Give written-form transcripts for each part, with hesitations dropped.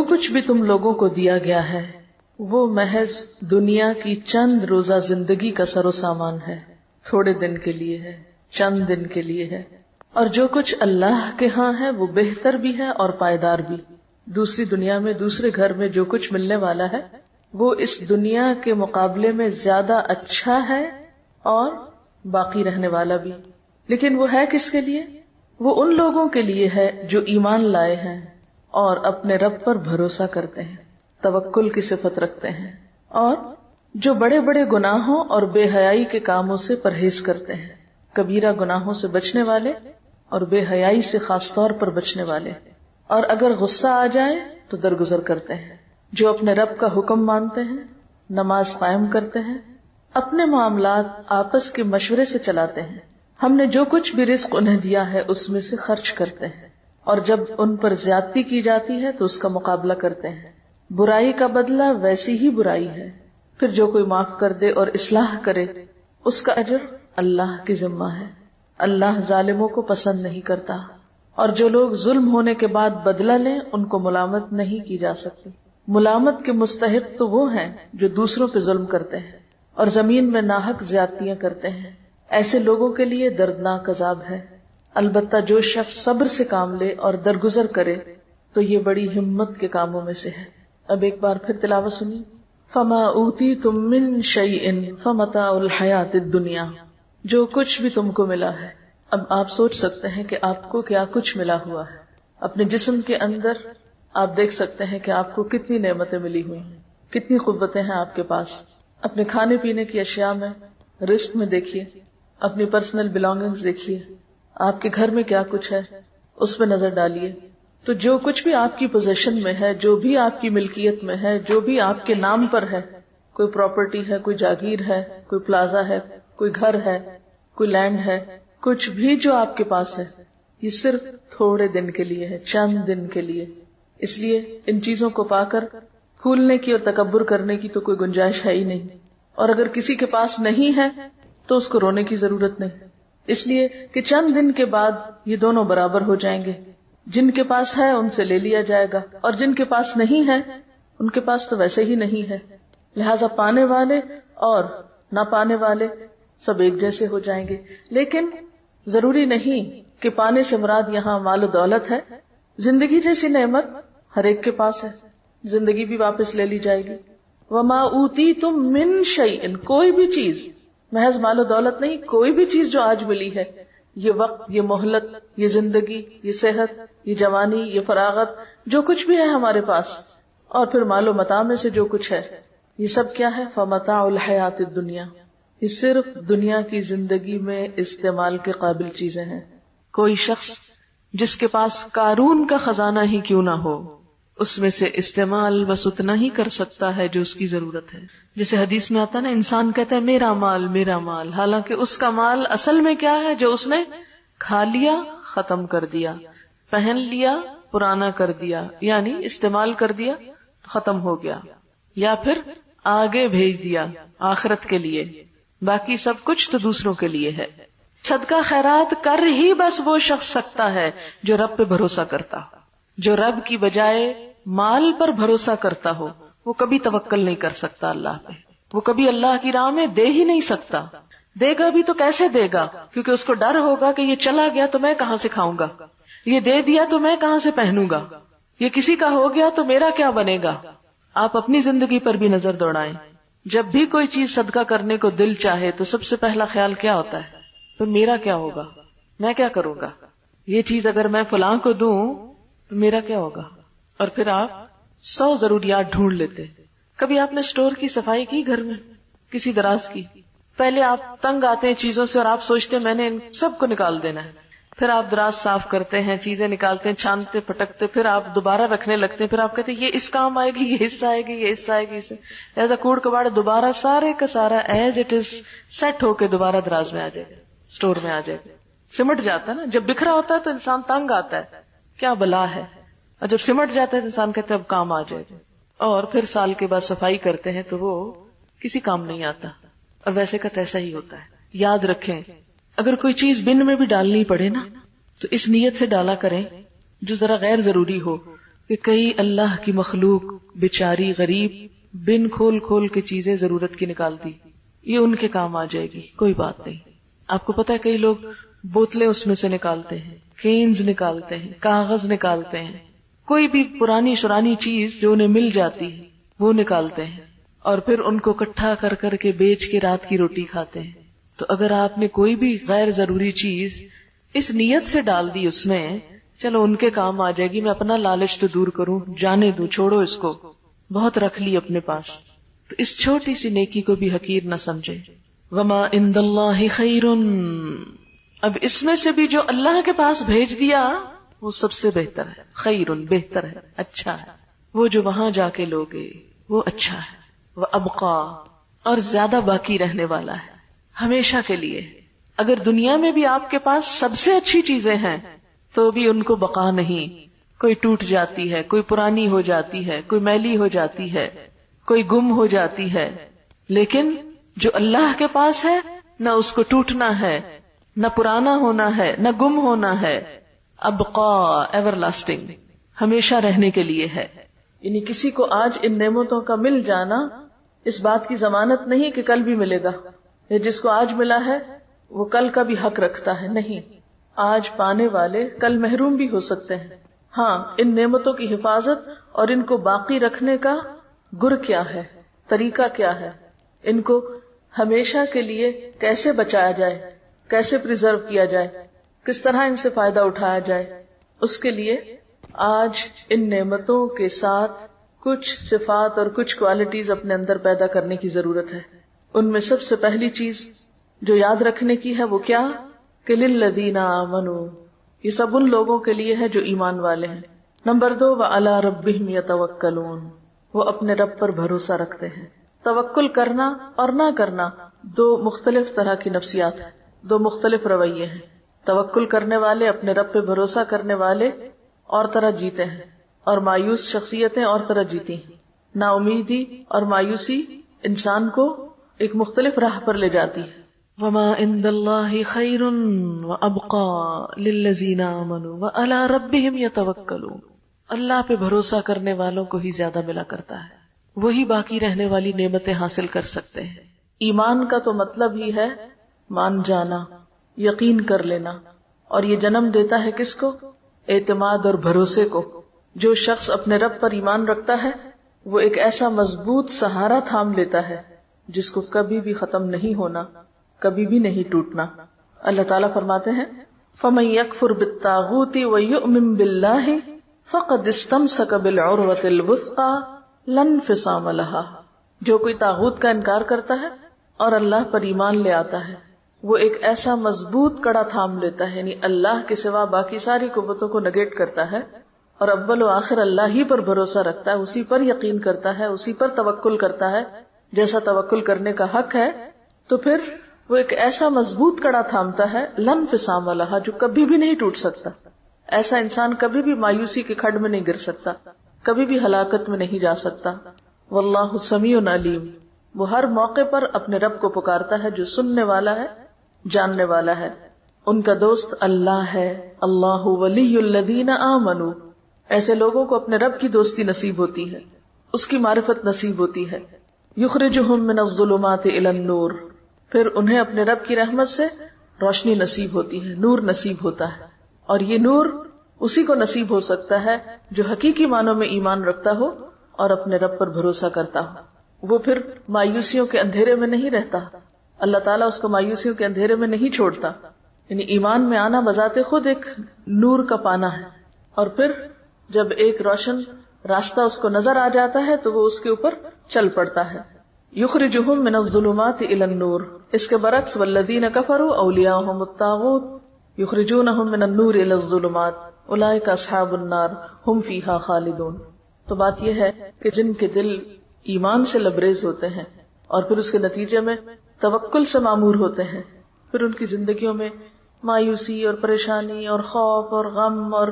جو کچھ بھی تم لوگوں کو دیا گیا ہے وہ محض دنیا کی چند روزہ زندگی کا سر و سامان ہے، تھوڑے دن کے لیے ہے، چند دن کے لیے ہے، اور جو کچھ اللہ کے ہاں ہے وہ بہتر بھی ہے اور پائیدار بھی۔ دوسری دنیا میں، دوسرے گھر میں جو کچھ ملنے والا ہے وہ اس دنیا کے مقابلے میں زیادہ اچھا ہے اور باقی رہنے والا بھی، لیکن وہ ہے کس کے لیے؟ وہ ان لوگوں کے لیے ہے جو ایمان لائے ہیں اور اپنے رب پر بھروسہ کرتے ہیں، توکل کی صفت رکھتے ہیں، اور جو بڑے بڑے گناہوں اور بے حیائی کے کاموں سے پرہیز کرتے ہیں، کبیرہ گناہوں سے بچنے والے اور بے حیائی سے خاص طور پر بچنے والے، اور اگر غصہ آ جائے تو درگزر کرتے ہیں، جو اپنے رب کا حکم مانتے ہیں، نماز قائم کرتے ہیں، اپنے معاملات آپس کے مشورے سے چلاتے ہیں، ہم نے جو کچھ بھی رزق انہیں دیا ہے اس میں سے خرچ کرتے ہیں، اور جب ان پر زیادتی کی جاتی ہے تو اس کا مقابلہ کرتے ہیں، برائی کا بدلہ ویسی ہی برائی ہے، پھر جو کوئی معاف کر دے اور اصلاح کرے اس کا اجر اللہ کی ذمہ ہے، اللہ ظالموں کو پسند نہیں کرتا، اور جو لوگ ظلم ہونے کے بعد بدلہ لیں ان کو ملامت نہیں کی جا سکتی۔ ملامت کے مستحق تو وہ ہیں جو دوسروں پہ ظلم کرتے ہیں اور زمین میں ناحق زیادتیاں کرتے ہیں، ایسے لوگوں کے لیے دردناک عذاب ہے۔ البتہ جو شخص صبر سے کام لے اور درگزر کرے تو یہ بڑی ہمت کے کاموں میں سے ہے۔ اب ایک بار پھر تلاوت سنیے۔ فما اوتیتم من شیء فمتاع الحیات الدنیا، جو کچھ بھی تم کو ملا ہے۔ اب آپ سوچ سکتے ہیں کہ آپ کو کیا کچھ ملا ہوا ہے۔ اپنے جسم کے اندر آپ دیکھ سکتے ہیں کہ آپ کو کتنی نعمتیں ملی ہوئی ہیں، کتنی قوتیں ہیں آپ کے پاس۔ اپنے کھانے پینے کی اشیاء میں، رزق میں دیکھیے، اپنی پرسنل بلانگنگز دیکھیے، آپ کے گھر میں کیا کچھ ہے اس پہ نظر ڈالیے۔ تو جو کچھ بھی آپ کی پوزیشن میں ہے، جو بھی آپ کی ملکیت میں ہے، جو بھی آپ کے نام پر ہے، کوئی پراپرٹی ہے، کوئی جاگیر ہے، کوئی پلازا ہے، کوئی گھر ہے، کوئی لینڈ ہے، کچھ بھی جو آپ کے پاس ہے، یہ صرف تھوڑے دن کے لیے ہے، چند دن کے لیے۔ اس لیے ان چیزوں کو پا کر پھولنے کی اور تکبر کرنے کی تو کوئی گنجائش ہے ہی نہیں، اور اگر کسی کے پاس نہیں ہے تو اس کو رونے کی ضرورت نہیں، اس لیے کہ چند دن کے بعد یہ دونوں برابر ہو جائیں گے۔ جن کے پاس ہے ان سے لے لیا جائے گا، اور جن کے پاس نہیں ہے ان کے پاس تو ویسے ہی نہیں ہے، لہذا پانے والے اور نہ پانے والے سب ایک جیسے ہو جائیں گے۔ لیکن ضروری نہیں کہ پانے سے مراد یہاں مال و دولت ہے، زندگی جیسی نعمت ہر ایک کے پاس ہے، زندگی بھی واپس لے لی جائے گی۔ وما اوتیتم من شیء، کوئی بھی چیز، محض مال و دولت نہیں، کوئی بھی چیز جو آج ملی ہے، یہ وقت، یہ مہلت، یہ زندگی، یہ صحت، یہ جوانی، یہ فراغت، جو کچھ بھی ہے ہمارے پاس، اور پھر مال و متاع میں سے جو کچھ ہے، یہ سب کیا ہے؟ فمتاع الحیات الدنیا، یہ صرف دنیا کی زندگی میں استعمال کے قابل چیزیں ہیں۔ کوئی شخص جس کے پاس قارون کا خزانہ ہی کیوں نہ ہو، اس میں سے استعمال بس اتنا ہی کر سکتا ہے جو اس کی ضرورت ہے۔ جیسے حدیث میں آتا نا، انسان کہتا ہے میرا مال میرا مال، حالانکہ اس کا مال اصل میں کیا ہے؟ جو اس نے کھا لیا، ختم کر دیا، پہن لیا، پرانا کر دیا، یعنی استعمال کر دیا، ختم ہو گیا، یا پھر آگے بھیج دیا آخرت کے لیے، باقی سب کچھ تو دوسروں کے لیے ہے۔ صدقہ خیرات کر ہی بس وہ شخص سکتا ہے جو رب پہ بھروسہ کرتا ہو، جو رب کی بجائے مال پر بھروسہ کرتا ہو، وہ کبھی توکل نہیں کر سکتا اللہ پہ، وہ کبھی اللہ کی راہ میں دے ہی نہیں سکتا۔ دے گا بھی تو کیسے دے گا؟ کیونکہ اس کو ڈر ہوگا کہ یہ چلا گیا تو میں کہاں سے کھاؤں گا، یہ دے دیا تو میں کہاں سے پہنوں گا، یہ کسی کا ہو گیا تو میرا کیا بنے گا۔ آپ اپنی زندگی پر بھی نظر دوڑائیں، جب بھی کوئی چیز صدقہ کرنے کو دل چاہے تو سب سے پہلا خیال کیا ہوتا ہے؟ تو میرا کیا ہوگا، میں کیا کروں گا، یہ چیز اگر میں فلاں کو دوں تو میرا کیا ہوگا، اور پھر آپ 100 ضروریات ڈھونڈ لیتے۔ کبھی آپ نے اسٹور کی صفائی کی گھر میں، کسی دراز کی؟ پہلے آپ تنگ آتے ہیں چیزوں سے اور آپ سوچتے ہیں میں نے ان سب کو نکال دینا ہے، پھر آپ دراز صاف کرتے ہیں، چیزیں نکالتے ہیں، چھانتے پھٹکتے، پھر آپ دوبارہ رکھنے لگتے ہیں، پھر آپ کہتے ہیں یہ اس کام آئے گی، یہ حصہ آئے گی، یہ حصہ آئے گی، اسے ایسا کوڑ کباڑ دوبارہ سارے کا سارا ایز اٹ از سیٹ ہو کے دوبارہ دراز میں آ جائے گا، اسٹور میں آ جائے گا، سمٹ جاتا ہے نا۔ جب بکھرا ہوتا ہے تو انسان تنگ آتا ہے، کیا بلا ہے، اور جب سمٹ جاتا ہے تو انسان کہتا ہے اب کام آ جائے گا، اور پھر سال کے بعد صفائی کرتے ہیں تو وہ کسی کام نہیں آتا، اور ویسے کا تیسا ہی ہوتا ہے۔ یاد رکھیں، اگر کوئی چیز بن میں بھی ڈالنی پڑے نا تو اس نیت سے ڈالا کریں جو ذرا غیر ضروری ہو، کہ کئی اللہ کی مخلوق بیچاری غریب بن کھول کھول کے چیزیں ضرورت کی نکالتی، یہ ان کے کام آ جائے گی، کوئی بات نہیں. آپ کو پتا ہے کئی لوگ بوتلیں اس میں سے نکالتے ہیں، کینز نکالتے ہیں، کاغذ نکالتے ہیں، کوئی بھی پرانی شرانی چیز جو انہیں مل جاتی ہے وہ نکالتے ہیں اور پھر ان کو اکٹھا کر کر کے بیچ کے رات کی روٹی کھاتے ہیں. تو اگر آپ نے کوئی بھی غیر ضروری چیز اس نیت سے ڈال دی اس میں، چلو ان کے کام آ جائے گی، میں اپنا لالچ تو دور کروں، جانے دوں، چھوڑو اس کو، بہت رکھ لی اپنے پاس، تو اس چھوٹی سی نیکی کو بھی حقیر نہ سمجھے. وما عند اللہ خیر، اب اس میں سے بھی جو اللہ کے پاس بھیج دیا وہ سب سے بہتر ہے، خیر بہتر ہے، اچھا ہے. وہ جو وہاں جا کے لوگے وہ اچھا ہے. وابقا، اور زیادہ باقی رہنے والا ہے، ہمیشہ کے لیے. اگر دنیا میں بھی آپ کے پاس سب سے اچھی چیزیں ہیں تو بھی ان کو بقا نہیں، کوئی ٹوٹ جاتی ہے، کوئی پرانی ہو جاتی ہے، کوئی میلی ہو جاتی ہے، کوئی گم ہو جاتی ہے. لیکن جو اللہ کے پاس ہے نہ اس کو ٹوٹنا ہے، نہ پرانا ہونا ہے، نہ گم ہونا ہے. ابقا، ایور لاسٹنگ، ہمیشہ رہنے کے لیے ہے. یعنی کسی کو آج ان نعمتوں کا مل جانا اس بات کی ضمانت نہیں کہ کل بھی ملے گا، یا جس کو آج ملا ہے وہ کل کا بھی حق رکھتا ہے. نہیں، آج پانے والے کل محروم بھی ہو سکتے ہیں. ہاں، ان نعمتوں کی حفاظت اور ان کو باقی رکھنے کا گر کیا ہے، طریقہ کیا ہے، ان کو ہمیشہ کے لیے کیسے بچایا جائے، کیسے پریزرو کیا جائے، کس طرح ان سے فائدہ اٹھایا جائے، اس کے لیے آج ان نعمتوں کے ساتھ کچھ صفات اور کچھ کوالٹیز اپنے اندر پیدا کرنے کی ضرورت ہے. ان میں سب سے پہلی چیز جو یاد رکھنے کی ہے وہ کیا کہ للذین آمنوا، یہ سب ان لوگوں کے لیے ہے جو ایمان والے ہیں. نمبر 2، وعلی ربہم یتوکلون، وہ اپنے رب پر بھروسہ رکھتے ہیں. توکل کرنا اور نہ کرنا دو مختلف طرح کی نفسیات ہیں، دو مختلف رویے ہیں. توکل کرنے والے، اپنے رب پہ بھروسہ کرنے والے اور طرح جیتے ہیں، اور مایوس شخصیتیں اور طرح جیتی ہیں. نا امیدی اور مایوسی انسان کو ایک مختلف راہ پر لے جاتی ہے. وما عند اللہ خیر وابقا للذین آمنوا وعلی ربہم یتوکلون، اللہ پہ بھروسہ کرنے والوں کو ہی زیادہ ملا کرتا ہے، وہی باقی رہنے والی نعمتیں حاصل کر سکتے ہیں. ایمان کا تو مطلب ہی ہے مان جانا، یقین کر لینا، اور یہ جنم دیتا ہے کس کو؟ اعتماد اور بھروسے کو. جو شخص اپنے رب پر ایمان رکھتا ہے وہ ایک ایسا مضبوط سہارا تھام لیتا ہے جس کو کبھی بھی ختم نہیں ہونا، کبھی بھی نہیں ٹوٹنا. اللہ تعالیٰ فرماتے ہیں فَمَن يَكْفُرْ بِالطَّاغُوتِ وَيُؤْمِن بِاللَّهِ فَقَدِ اسْتَمْسَكَ بِالْعُرْوَةِ الْوُثْقَى لَا انفصام لَهَا، جو کوئی طاغوت کا انکار کرتا ہے اور اللہ پر ایمان لے آتا ہے وہ ایک ایسا مضبوط کڑا تھام لیتا ہے، یعنی اللہ کے سوا باقی ساری قوتوں کو نگیٹ کرتا ہے اور اول و آخر اللہ ہی پر بھروسہ رکھتا ہے، اسی پر یقین کرتا ہے، اسی پر توکل کرتا ہے جیسا توکل کرنے کا حق ہے. تو پھر وہ ایک ایسا مضبوط کڑا تھامتا ہے لا انفصام لہا، جو کبھی بھی نہیں ٹوٹ سکتا. ایسا انسان کبھی بھی مایوسی کے کھڈ میں نہیں گر سکتا، کبھی بھی ہلاکت میں نہیں جا سکتا. واللہ سمیع علیم، وہ ہر موقع پر اپنے رب کو پکارتا ہے جو سننے والا ہے، جاننے والا ہے. ان کا دوست اللہ ہے. اللہ ولی الذین آمنوا، ایسے لوگوں کو اپنے رب کی دوستی نصیب ہوتی ہے، اس کی معرفت نصیب ہوتی ہے. یخرجہم من الظلمات الی النور، پھر انہیں اپنے رب کی رحمت سے روشنی نصیب ہوتی ہے، نور نصیب ہوتا ہے. اور یہ نور اسی کو نصیب ہو سکتا ہے جو حقیقی معنوں میں ایمان رکھتا ہو اور اپنے رب پر بھروسہ کرتا ہو. وہ پھر مایوسیوں کے اندھیرے میں نہیں رہتا، اللہ تعالیٰ اس کو مایوسیوں کے اندھیرے میں نہیں چھوڑتا. یعنی ایمان میں آنا بذات خود ایک نور کا پانا ہے، اور پھر جب ایک روشن راستہ اس کو نظر آ جاتا ہے تو وہ اس کے اوپر چل پڑتا ہے. یخرجہم من الظلمات الی النور، اس کے برعکس والذین کفروا اولیاءہم الطاغوت یخرجونہم من النور الی الظلمات اولئک اصحاب النار ہم فیہا خالدون. تو بات یہ ہے کہ جن کے دل ایمان سے لبریز ہوتے ہیں اور پھر اس کے نتیجے میں توکل سے معمور ہوتے ہیں، پھر ان کی زندگیوں میں مایوسی اور پریشانی اور خوف اور غم اور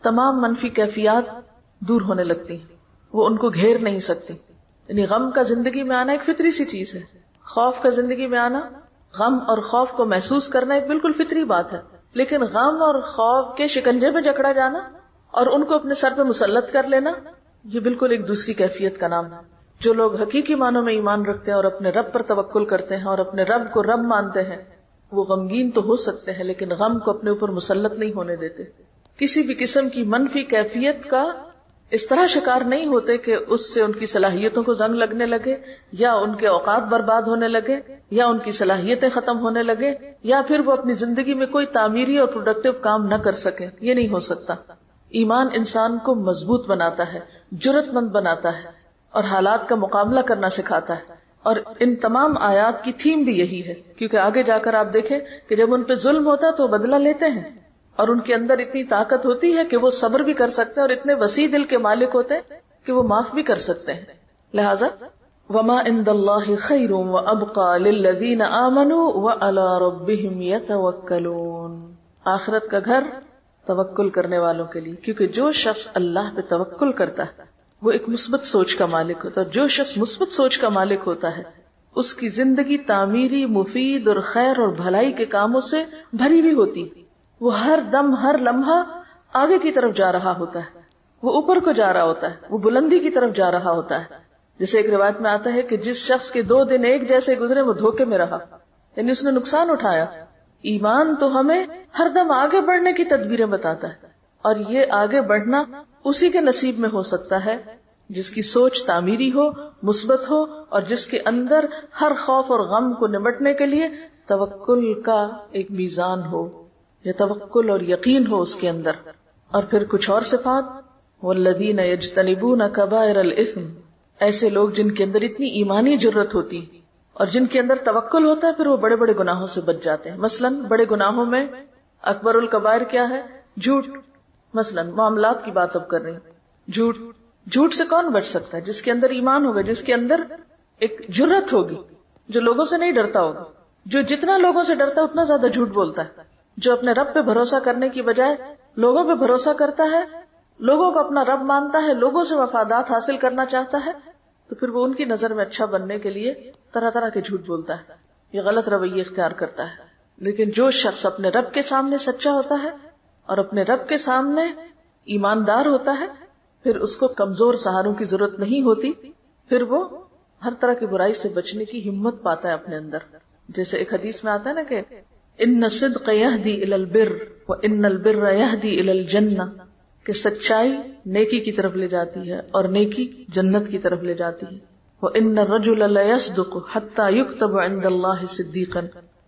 تمام منفی کیفیات دور ہونے لگتی ہیں، وہ ان کو گھیر نہیں سکتی. یعنی غم کا زندگی میں آنا ایک فطری سی چیز ہے، خوف کا زندگی میں آنا، غم اور خوف کو محسوس کرنا ایک بالکل فطری بات ہے. لیکن غم اور خوف کے شکنجے میں جکڑا جانا اور ان کو اپنے سر پہ مسلط کر لینا، یہ بالکل ایک دوسری کیفیت کا نام ہے۔ جو لوگ حقیقی معنوں میں ایمان رکھتے ہیں اور اپنے رب پر توکل کرتے ہیں اور اپنے رب کو رب مانتے ہیں، وہ غمگین تو ہو سکتے ہیں لیکن غم کو اپنے اوپر مسلط نہیں ہونے دیتے، کسی بھی قسم کی منفی کیفیت کا اس طرح شکار نہیں ہوتے کہ اس سے ان کی صلاحیتوں کو زنگ لگنے لگے، یا ان کے اوقات برباد ہونے لگے، یا ان کی صلاحیتیں ختم ہونے لگے، یا پھر وہ اپنی زندگی میں کوئی تعمیری اور پروڈکٹیو کام نہ کر سکے۔ یہ نہیں ہو سکتا۔ ایمان انسان کو مضبوط بناتا ہے، جرأت مند بناتا ہے اور حالات کا مقابلہ کرنا سکھاتا ہے۔ اور ان تمام آیات کی تھیم بھی یہی ہے، کیونکہ آگے جا کر آپ دیکھیں کہ جب ان پہ ظلم ہوتا ہے تو بدلہ لیتے ہیں، اور ان کے اندر اتنی طاقت ہوتی ہے کہ وہ صبر بھی کر سکتے ہیں، اور اتنے وسیع دل کے مالک ہوتے ہیں کہ وہ معاف بھی کر سکتے ہیں۔ لہذا وما عند اللہ خیر وابقى للذین آمنوا وعلی ربهم یتوکلون، آخرت کا گھر توکل کرنے والوں کے لیے، کیونکہ جو شخص اللہ پہ توکل کرتا ہے وہ ایک مثبت سوچ کا مالک ہوتا ہے، اور جو شخص مثبت سوچ کا مالک ہوتا ہے اس کی زندگی تعمیری، مفید اور خیر اور بھلائی کے کاموں سے بھری ہوئی ہوتی، وہ ہر دم ہر لمحہ آگے کی طرف جا رہا ہوتا ہے، وہ اوپر کو جا رہا ہوتا ہے، وہ بلندی کی طرف جا رہا ہوتا ہے۔ جیسے ایک روایت میں آتا ہے کہ جس شخص کے 2 دن ایک جیسے گزرے وہ دھوکے میں رہا، یعنی اس نے نقصان اٹھایا۔ ایمان تو ہمیں ہر دم آگے بڑھنے کی تدبیریں بتاتا ہے، اور یہ آگے بڑھنا اسی کے نصیب میں ہو سکتا ہے جس کی سوچ تعمیری ہو، مثبت ہو، اور جس کے اندر ہر خوف اور غم کو نمٹنے کے لیے توکل کا ایک میزان ہو، یا توکل اور یقین ہو اس کے اندر۔ اور پھر کچھ اور صفات، والذین یجتنبون کبائر الاثم، ایسے لوگ جن کے اندر اتنی ایمانی جرت ہوتی اور جن کے اندر توکل ہوتا ہے، پھر وہ بڑے بڑے گناہوں سے بچ جاتے ہیں۔ مثلا بڑے گناہوں میں اکبر الکبائر کیا ہے؟ جھوٹ۔ مثلا معاملات کی بات اب کر رہی ہیں، جھوٹ سے کون بچ سکتا ہے؟ جس کے اندر ایمان ہوگا، جس کے اندر ایک جرت ہوگی، جو لوگوں سے نہیں ڈرتا ہوگا، جو جتنا لوگوں سے ڈرتا ہے اتنا زیادہ جھوٹ بولتا ہے، جو اپنے رب پہ بھروسہ کرنے کی بجائے لوگوں پہ بھروسہ کرتا ہے، لوگوں کو اپنا رب مانتا ہے، لوگوں سے مفادات حاصل کرنا چاہتا ہے، تو پھر وہ ان کی نظر میں اچھا بننے کے لیے طرح طرح کے جھوٹ بولتا ہے، یہ غلط رویے اختیار کرتا ہے۔ لیکن جو شخص اپنے رب کے سامنے سچا ہوتا ہے اور اپنے رب کے سامنے ایماندار ہوتا ہے، پھر اس کو کمزور سہاروں کی ضرورت نہیں ہوتی، پھر وہ ہر طرح کی برائی سے بچنے کی ہمت پاتا ہے اپنے اندر۔ جیسے ایک حدیث میں آتا ہے نا کہ ان الصدق یہدی الی البر وان البر یہدی الی الجنہ، کہ سچائی نیکی کی طرف لے جاتی ہے اور نیکی جنت کی طرف لے جاتی ہے۔ وان الرجل لیصدق حتی یکتب عند اللہ صدیقا،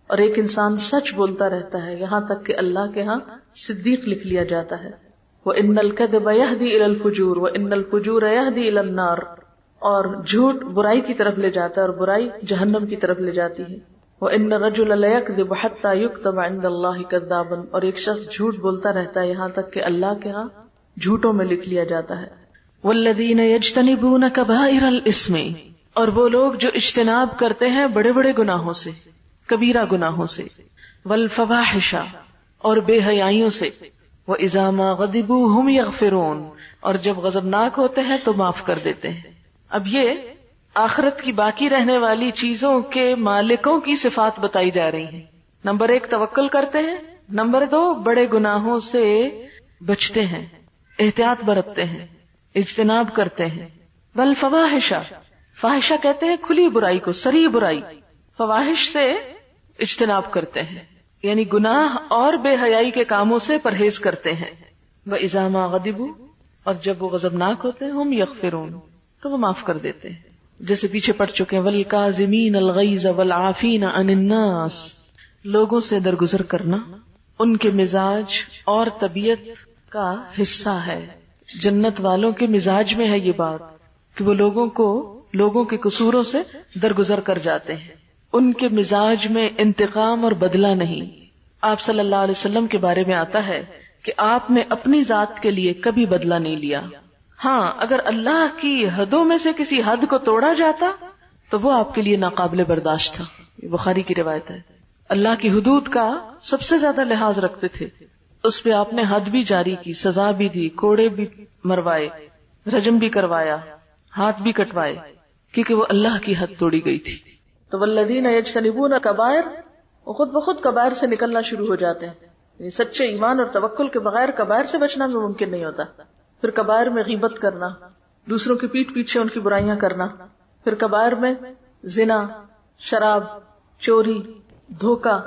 اور ایک انسان سچ بولتا رہتا ہے یہاں تک کہ اللہ کے ہاں صدیق لکھ لیا جاتا ہے۔ وَإِنَّ الْكَذِبَ يَهْدِي إِلَى الْفُجُورِ وَإِنَّ الْفُجُورَ يَهْدِي إِلَى النَّارِ، اور جھوٹ برائی کی طرف لے جاتا ہے اور برائی جہنم کی طرف لے جاتی ہے۔ وَإِنَّ الرَّجُلَ لَيَكْذِبُ حَتَّى يُكْتَبَ عِندَ اللَّهِ كَذَّابًا، اور ایک شخص جھوٹ بولتا رہتا ہے یہاں تک کہ اللہ کے ہاں جھوٹوں میں لکھ لیا جاتا ہے۔ وَالَّذِينَ يَجْتَنِبُونَ كَبَائِرَ الْإِثْمِ، اور وہ لوگ جو اجتناب کرتے ہیں بڑے بڑے گناہوں سے، کبیرہ گناہوں سے، وَالْفَوَاحِشَ، اور بے حیائیوں سے، وَإِذَا مَا غَضِبُوا هُمْ يَغْفِرُونَ، اور جب غضبناک ہوتے ہیں تو معاف کر دیتے ہیں۔ اب یہ آخرت کی باقی رہنے والی چیزوں کے مالکوں کی صفات بتائی جا رہی ہیں۔ نمبر 1 توکل کرتے ہیں، نمبر 2 بڑے گناہوں سے بچتے ہیں، احتیاط برتتے ہیں، اجتناب کرتے ہیں۔ وَالْفَوَاحِشَ، فاحشہ کہتے ہیں کھلی برائی کو، صریح برائی، فواحش سے اجتناب کرتے ہیں، یعنی گناہ اور بے حیائی کے کاموں سے پرہیز کرتے ہیں۔ وَإِذَا مَا غَضِبُوا، اور جب وہ غضبناک ہوتے ہیں، ہم یغفرون، تو وہ معاف کر دیتے ہیں، جیسے پیچھے پڑھ چکے ہیں، وَالْكَاظِمِينَ الْغَيْظَ وَالْعَافِينَ عَنِ النَّاسِ، لوگوں سے درگزر کرنا ان کے مزاج اور طبیعت کا حصہ ہے۔ جنت والوں کے مزاج میں ہے یہ بات کہ وہ لوگوں کے قصوروں سے درگزر کر جاتے ہیں، ان کے مزاج میں انتقام اور بدلہ نہیں۔ آپ صلی اللہ علیہ وسلم کے بارے میں آتا ہے کہ آپ نے اپنی ذات کے لیے کبھی بدلہ نہیں لیا، ہاں اگر اللہ کی حدوں میں سے کسی حد کو توڑا جاتا تو وہ آپ کے لیے ناقابل برداشت تھا۔ یہ بخاری کی روایت ہے۔ اللہ کی حدود کا سب سے زیادہ لحاظ رکھتے تھے، اس پہ آپ نے حد بھی جاری کی، سزا بھی دی، کوڑے بھی مروائے، رجم بھی کروایا، ہاتھ بھی کٹوائے، کیونکہ وہ اللہ کی حد توڑی گئی تھی۔ تو والذین یجتنبون کبائر، وہ خود بخود کبائر سے نکلنا شروع ہو جاتے ہیں، سچے ایمان اور توکل کے بغیر کبائر سے بچنا بھی ممکن نہیں ہوتا. پھر کبائر میں غیبت کرنا، دوسروں کی پیٹھ پیچھے ان کی برائیاں کرنا، پھر کبائر میں زنا، شراب، چوری، دھوکہ،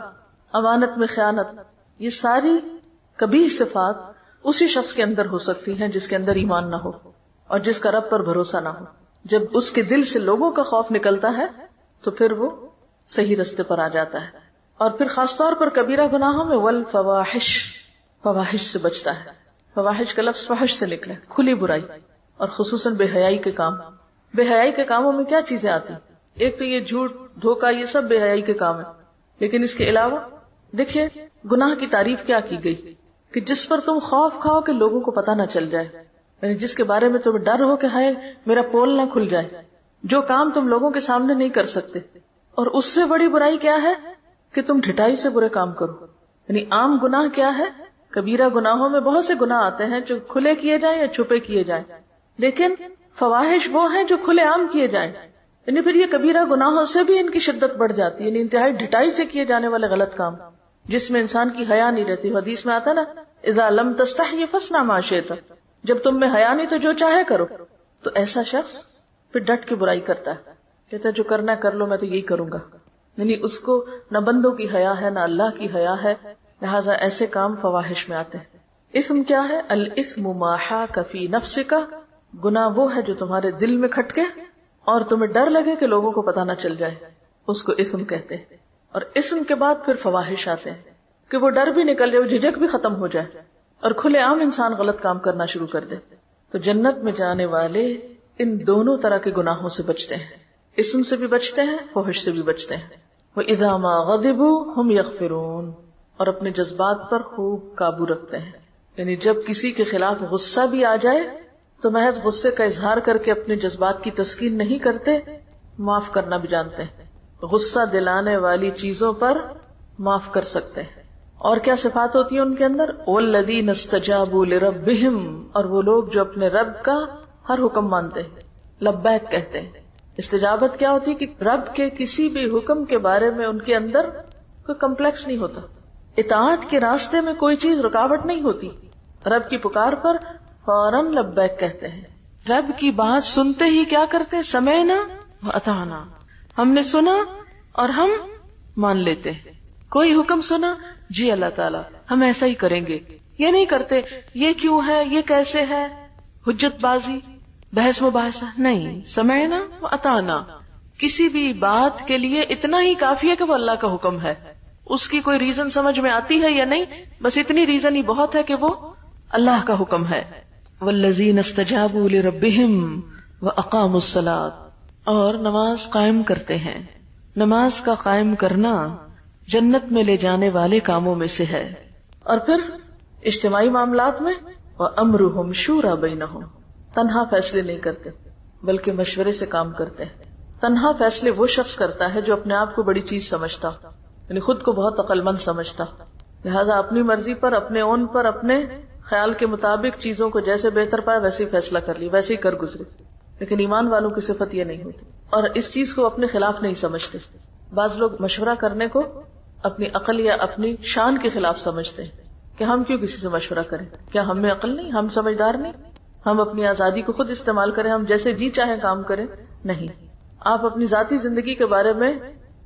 امانت میں خیانت، یہ ساری کبیح صفات اسی شخص کے اندر ہو سکتی ہیں جس کے اندر ایمان نہ ہو اور جس کا رب پر بھروسہ نہ ہو. جب اس کے دل سے لوگوں کا خوف نکلتا ہے تو پھر وہ صحیح رستے پر آ جاتا ہے. اور پھر خاص طور پر کبیرہ گناہوں میں والفواحش، فواحش سے بچتا ہے. فواحش کا لفظ فحش سے نکلا، کھلی برائی، اور خصوصاً بے حیائی کے کام. بے حیائی کے کاموں میں کیا چیزیں آتی؟ ایک تو یہ جھوٹ، دھوکہ، یہ سب بے حیائی کے کام ہیں. لیکن اس کے علاوہ دیکھیے گناہ کی تعریف کیا کی گئی کہ جس پر تم خوف کھاؤ کہ لوگوں کو پتہ نہ چل جائے، یعنی جس کے بارے میں تمہیں ڈر ہو کہ ہائے میرا پول نہ کھل جائے، جو کام تم لوگوں کے سامنے نہیں کر سکتے. اور اس سے بڑی برائی کیا ہے کہ تم ڈھٹائی سے برے کام کرو. یعنی عام گناہ کیا ہے؟ کبیرہ گناہوں میں بہت سے گناہ آتے ہیں جو کھلے کیے جائیں یا چھپے کیے جائیں، لیکن فواحش وہ ہیں جو کھلے عام کیے جائیں. یعنی پھر یہ کبیرہ گناہوں سے بھی ان کی شدت بڑھ جاتی ہے. یعنی انتہائی ڈھٹائی سے کیے جانے والے غلط کام جس میں انسان کی حیا نہیں رہتی. حدیث میں آتا نا اذا لم تستحی فاصنع ما شئت، جب تم میں حیا نہیں تو جو چاہے کرو. تو ایسا شخص پھر ڈٹ کے برائی کرتا ہے، کہتا ہے جو کرنا ہے کر لو، میں تو یہی کروں گا. یعنی اس کو نہ بندوں کی حیا ہے نہ اللہ کی حیا ہے، لہٰذا ایسے کام فواحش میں آتے ہیں. اثم کیا ہے؟ الاثم ما حاک فی نفسک، گناہ وہ ہے جو تمہارے دل میں کھٹکے اور تمہیں ڈر لگے کہ لوگوں کو پتہ نہ چل جائے، اس کو اثم کہتے ہیں. اور اثم کے بعد پھر فواحش آتے ہیں کہ وہ ڈر بھی نکل جائے، وہ جھجک بھی ختم ہو جائے اور کھلے عام انسان غلط کام کرنا شروع کر دے. تو جنت میں جانے والے ان دونوں طرح کے گناہوں سے بچتے ہیں، اثم سے بھی بچتے ہیں، فحش سے بھی بچتے ہیں. وَإِذَا مَا غَضِبُوا هُمْ يَغْفِرُونَ، اور اپنے جذبات پر خوب قابو رکھتے ہیں. یعنی جب کسی کے خلاف غصہ بھی آ جائے تو محض غصے کا اظہار کر کے اپنے جذبات کی تسکین نہیں کرتے، معاف کرنا بھی جانتے ہیں. غصہ دلانے والی چیزوں پر معاف کر سکتے ہیں. اور کیا صفات ہوتی ہیں ان کے اندر؟ وَالَّذِينَ اسْتَجَابُوا لِرَبِّهِمْ، اور وہ لوگ جو اپنے رب کا ہر حکم مانتے ہیں، لبیک کہتے ہیں. استجابت کیا ہوتی ہے کہ رب کے کسی بھی حکم کے بارے میں ان کے اندر کوئی کمپلیکس نہیں ہوتا، اطاعت کے راستے میں کوئی چیز رکاوٹ نہیں ہوتی. رب کی پکار پر فوراً لبیک کہتے ہیں. رب کی بات سنتے ہی کیا کرتے؟ سمعنا وأطعنا، ہم نے سنا اور ہم مان لیتے. کوئی حکم سنا، جی اللہ تعالیٰ ہم ایسا ہی کریں گے. یہ نہیں کرتے یہ کیوں ہے، یہ کیسے ہے، حجت بازی، بحث مباحثہ نہیں. سمعنا وأطعنا، کسی بھی بات کے لیے اتنا ہی کافی ہے کہ وہ اللہ کا حکم ہے. اس کی کوئی ریزن سمجھ میں آتی ہے یا نہیں، بس اتنی ریزن ہی بہت ہے کہ وہ اللہ کا حکم ہے. والذین استجابوا لربہم واقاموا الصلاۃ، اور نماز قائم کرتے ہیں. نماز کا قائم کرنا جنت میں لے جانے والے کاموں میں سے ہے. اور پھر اجتماعی معاملات میں وامرہم شورا بینہم، تنہا فیصلے نہیں کرتے بلکہ مشورے سے کام کرتے ہیں. تنہا فیصلے وہ شخص کرتا ہے جو اپنے آپ کو بڑی چیز سمجھتا، یعنی خود کو بہت عقل مند سمجھتا، لہذا اپنی مرضی پر، اپنے اون پر، اپنے خیال کے مطابق چیزوں کو جیسے بہتر پائے ویسے ہی فیصلہ کر لی، ویسے ہی کر گزرے. لیکن ایمان والوں کی صفت یہ نہیں ہوتی اور اس چیز کو اپنے خلاف نہیں سمجھتے. بعض لوگ مشورہ کرنے کو اپنی عقل یا اپنی شان کے خلاف سمجھتے ہیں کہ ہم کیوں کسی سے مشورہ کریں، کیا ہم میں عقل نہیں، ہم سمجھدار نہیں، ہم اپنی آزادی کو خود استعمال کریں، ہم جیسے جی چاہیں کام کریں. نہیں، آپ اپنی ذاتی زندگی کے بارے میں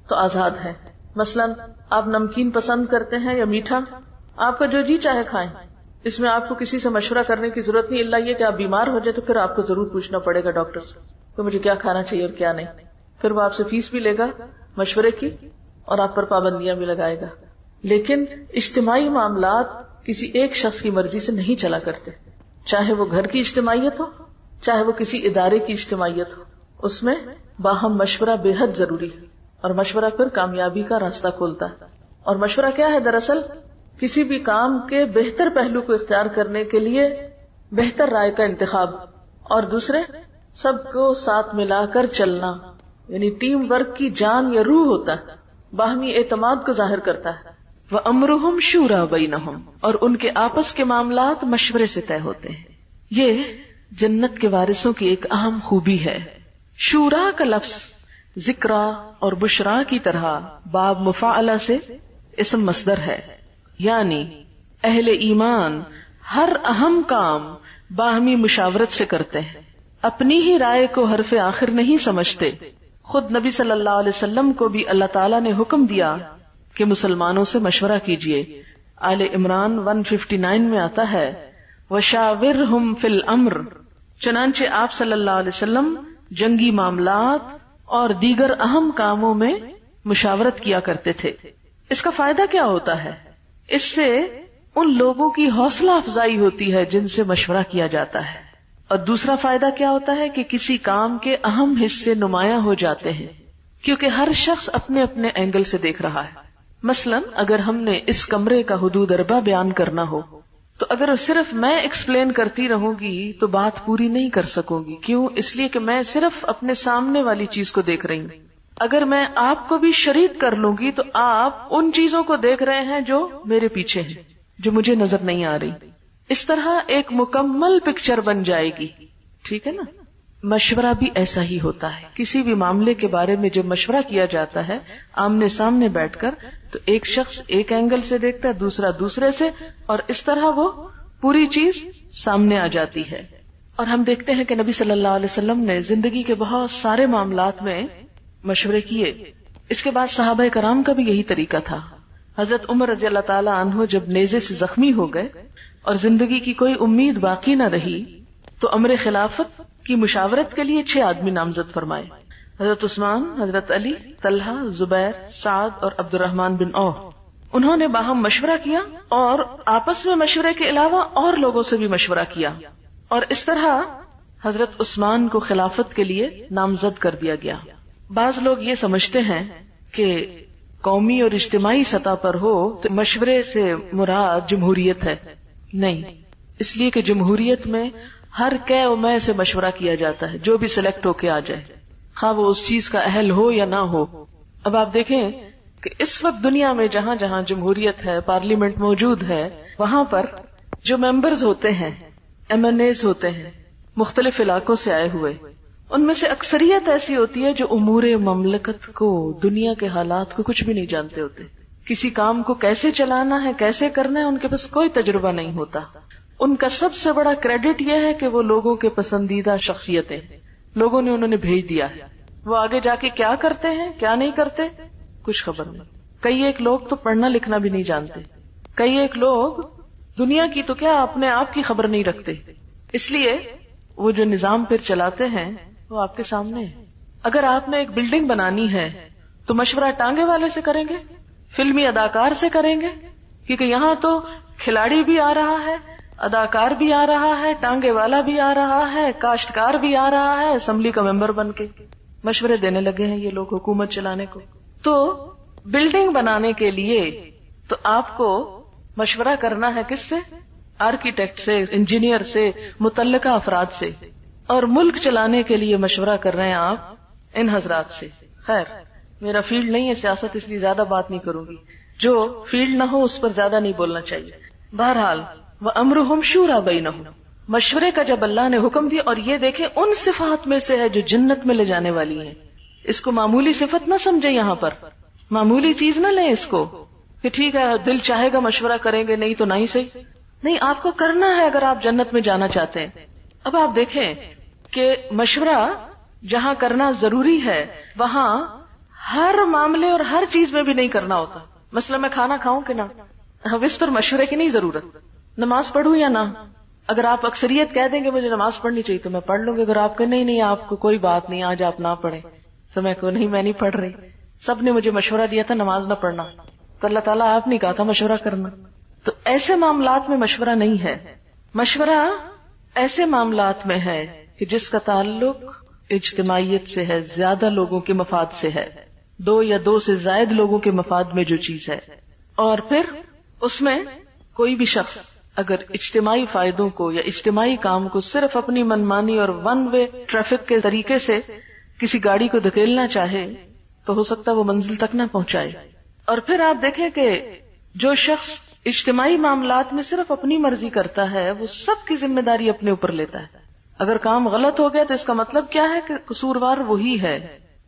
تو آزاد ہیں. مثلا آپ نمکین پسند کرتے ہیں یا میٹھا، آپ کا جو جی چاہے کھائیں، اس میں آپ کو کسی سے مشورہ کرنے کی ضرورت نہیں، اللہ یہ کہ آپ بیمار ہو جائے تو پھر آپ کو ضرور پوچھنا پڑے گا ڈاکٹر سے کہ مجھے کیا کھانا چاہیے اور کیا نہیں. پھر وہ آپ سے فیس بھی لے گا مشورے کی اور آپ پر پابندیاں بھی لگائے گا. لیکن اجتماعی معاملات کسی ایک شخص کی مرضی سے نہیں چلا کرتے، چاہے وہ گھر کی اجتماعیت ہو، چاہے وہ کسی ادارے کی اجتماعیت ہو. اس میں باہم مشورہ بے حد ضروری ہے اور مشورہ پھر کامیابی کا راستہ کھولتا ہے. اور مشورہ کیا ہے؟ دراصل کسی بھی کام کے بہتر پہلو کو اختیار کرنے کے لیے بہتر رائے کا انتخاب، اور دوسرے سب کو ساتھ ملا کر چلنا، یعنی ٹیم ورک کی جان یا روح ہوتا ہے، باہمی اعتماد کو ظاہر کرتا ہے. وَأَمْرُهُمْ شُورَى بَيْنَهُمْ، اور ان کے آپس کے معاملات مشورے سے طے ہوتے ہیں. یہ جنت کے وارثوں کی ایک اہم خوبی ہے. شورا کا لفظ ذکرا اور بشرا کی طرح باب مفاعلہ سے اسم مصدر ہے، یعنی اہل ایمان ہر اہم کام باہمی مشاورت سے کرتے ہیں، اپنی ہی رائے کو حرف آخر نہیں سمجھتے. خود نبی صلی اللہ علیہ وسلم کو بھی اللہ تعالیٰ نے حکم دیا کہ مسلمانوں سے مشورہ کیجیے. آل عمران 159 میں آتا ہے وَشَاوِرْهُمْ فِي الْأَمْرِ. چنانچہ آپ صلی اللہ علیہ وسلم جنگی معاملات اور دیگر اہم کاموں میں مشاورت کیا کرتے تھے. اس کا فائدہ کیا ہوتا ہے؟ اس سے ان لوگوں کی حوصلہ افزائی ہوتی ہے جن سے مشورہ کیا جاتا ہے. اور دوسرا فائدہ کیا ہوتا ہے کہ کسی کام کے اہم حصے نمایاں ہو جاتے ہیں کیونکہ ہر شخص اپنے اپنے اینگل سے دیکھ رہا ہے. مثلا اگر ہم نے اس کمرے کا حدود اربع بیان کرنا ہو تو اگر صرف میں ایکسپلین کرتی رہوں گی تو بات پوری نہیں کر سکوں گی. کیوں؟ اس لیے کہ میں صرف اپنے سامنے والی چیز کو دیکھ رہی ہوں. اگر میں آپ کو بھی شریک کر لوں گی تو آپ ان چیزوں کو دیکھ رہے ہیں جو میرے پیچھے ہیں، جو مجھے نظر نہیں آ رہی. اس طرح ایک مکمل پکچر بن جائے گی. ٹھیک ہے نا؟ مشورہ بھی ایسا ہی ہوتا ہے. کسی بھی معاملے کے بارے میں جب مشورہ کیا جاتا ہے آمنے سامنے بیٹھ کر تو ایک شخص ایک اینگل سے دیکھتا ہے، دوسرا دوسرے سے، اور اس طرح وہ پوری چیز سامنے آ جاتی ہے. اور ہم دیکھتے ہیں کہ نبی صلی اللہ علیہ وسلم نے زندگی کے بہت سارے معاملات میں مشورے کیے. اس کے بعد صحابہ کرام کا بھی یہی طریقہ تھا. حضرت عمر رضی اللہ تعالی عنہ جب نیزے سے زخمی ہو گئے اور زندگی کی کوئی امید باقی نہ رہی تو امر خلافت کی مشاورت کے لیے 6 آدمی نامزد فرمائے. حضرت عثمان، حضرت علی، طلحہ، زبیر، سعد اور عبد الرحمن بن عوف. انہوں نے باہم مشورہ کیا اور آپس میں مشورے کے علاوہ اور لوگوں سے بھی مشورہ کیا، اور اس طرح حضرت عثمان کو خلافت کے لیے نامزد کر دیا گیا. بعض لوگ یہ سمجھتے ہیں کہ قومی اور اجتماعی سطح پر ہو تو مشورے سے مراد جمہوریت ہے. نہیں، اس لیے کہ جمہوریت میں ہر کہ و میں سے مشورہ کیا جاتا ہے، جو بھی سلیکٹ ہو کے آ جائے، خواہ وہ اس چیز کا اہل ہو یا نہ ہو. اب آپ دیکھیں کہ اس وقت دنیا میں جہاں جہاں جمہوریت ہے، پارلیمنٹ موجود ہے، وہاں پر جو ممبرز ہوتے ہیں، MNAs ہوتے ہیں، مختلف علاقوں سے آئے ہوئے، ان میں سے اکثریت ایسی ہوتی ہے جو امور مملکت کو، دنیا کے حالات کو کچھ بھی نہیں جانتے ہوتے. کسی کام کو کیسے چلانا ہے، کیسے کرنا ہے، ان کے پاس کوئی تجربہ نہیں ہوتا. ان کا سب سے بڑا کریڈٹ یہ ہے کہ وہ لوگوں کے پسندیدہ شخصیتیں، لوگوں نے انہیں بھیج دیا ہے. وہ آگے جا کے کیا کرتے ہیں، کیا نہیں کرتے، کچھ خبر نہیں. کئی ایک لوگ تو پڑھنا لکھنا بھی نہیں جانتے. کئی ایک لوگ دنیا کی تو کیا اپنے آپ کی خبر نہیں رکھتے. اس لیے وہ جو نظام پھر چلاتے ہیں وہ آپ کے سامنے ہے. اگر آپ نے ایک بلڈنگ بنانی ہے تو مشورہ ٹانگے والے سے کریں گے، فلمی اداکار سے کریں گے، کیونکہ یہاں تو کھلاڑی بھی آ رہا ہے، اداکار بھی آ رہا ہے، ٹانگے والا بھی آ رہا ہے، کاشتکار بھی آ رہا ہے، اسمبلی کا ممبر بن کے مشورے دینے لگے ہیں یہ لوگ حکومت چلانے کو. تو بلڈنگ بنانے کے لیے تو آپ کو مشورہ کرنا ہے کس سے؟ آرکیٹیکٹ سے، انجینئر سے، متعلقہ افراد سے. اور ملک چلانے کے لیے مشورہ کر رہے ہیں آپ ان حضرات سے. خیر میرا فیلڈ نہیں ہے سیاست، اس لیے زیادہ بات نہیں کروں گی. جو فیلڈ نہ ہو اس پر زیادہ نہیں بولنا چاہیے. بہرحال وَأَمْرُهُمْ شُورَى بَيْنَهُمْ، مشورے کا جب اللہ نے حکم دیا، اور یہ دیکھیں ان صفات میں سے ہے جو جنت میں لے جانے والی ہیں. اس کو معمولی صفت نہ سمجھے، یہاں پر معمولی چیز نہ لیں اس کو کہ ٹھیک ہے دل چاہے گا مشورہ کریں گے، نہیں تو نہیں صحیح. نہیں، آپ کو کرنا ہے اگر آپ جنت میں جانا چاہتے ہیں. اب آپ دیکھیں کہ مشورہ جہاں کرنا ضروری ہے وہاں ہر معاملے اور ہر چیز میں بھی نہیں کرنا ہوتا. مثلا میں کھانا کھاؤں کہ نہ، اب اس پر مشورے کی نہیں ضرورت. نماز پڑھوں یا نہ، اگر آپ اکثریت کہہ دیں گے مجھے نماز پڑھنی چاہیے تو میں پڑھ لوں گی. اگر آپ کہ نہیں آپ کو کوئی بات نہیں، آج آپ نہ پڑھیں، تو میں کو نہیں، میں نہیں پڑھ رہی، سب نے مجھے مشورہ دیا تھا نماز نہ پڑھنا، تو اللہ تعالیٰ آپ نہیں کہا تھا مشورہ کرنا. تو ایسے معاملات میں مشورہ نہیں ہے. مشورہ ایسے معاملات میں ہے کہ جس کا تعلق اجتماعیت سے ہے، زیادہ لوگوں کے مفاد سے ہے، 2 یا 2 سے زائد لوگوں کے مفاد میں جو چیز ہے. اور پھر اس میں کوئی بھی شخص اگر اجتماعی فائدوں کو یا اجتماعی کام کو صرف اپنی منمانی اور ون وے ٹریفک کے طریقے سے کسی گاڑی کو دھکیلنا چاہے تو ہو سکتا ہے وہ منزل تک نہ پہنچائے. اور پھر آپ دیکھیں کہ جو شخص اجتماعی معاملات میں صرف اپنی مرضی کرتا ہے وہ سب کی ذمہ داری اپنے اوپر لیتا ہے. اگر کام غلط ہو گیا تو اس کا مطلب کیا ہے کہ قصوروار وہی ہے.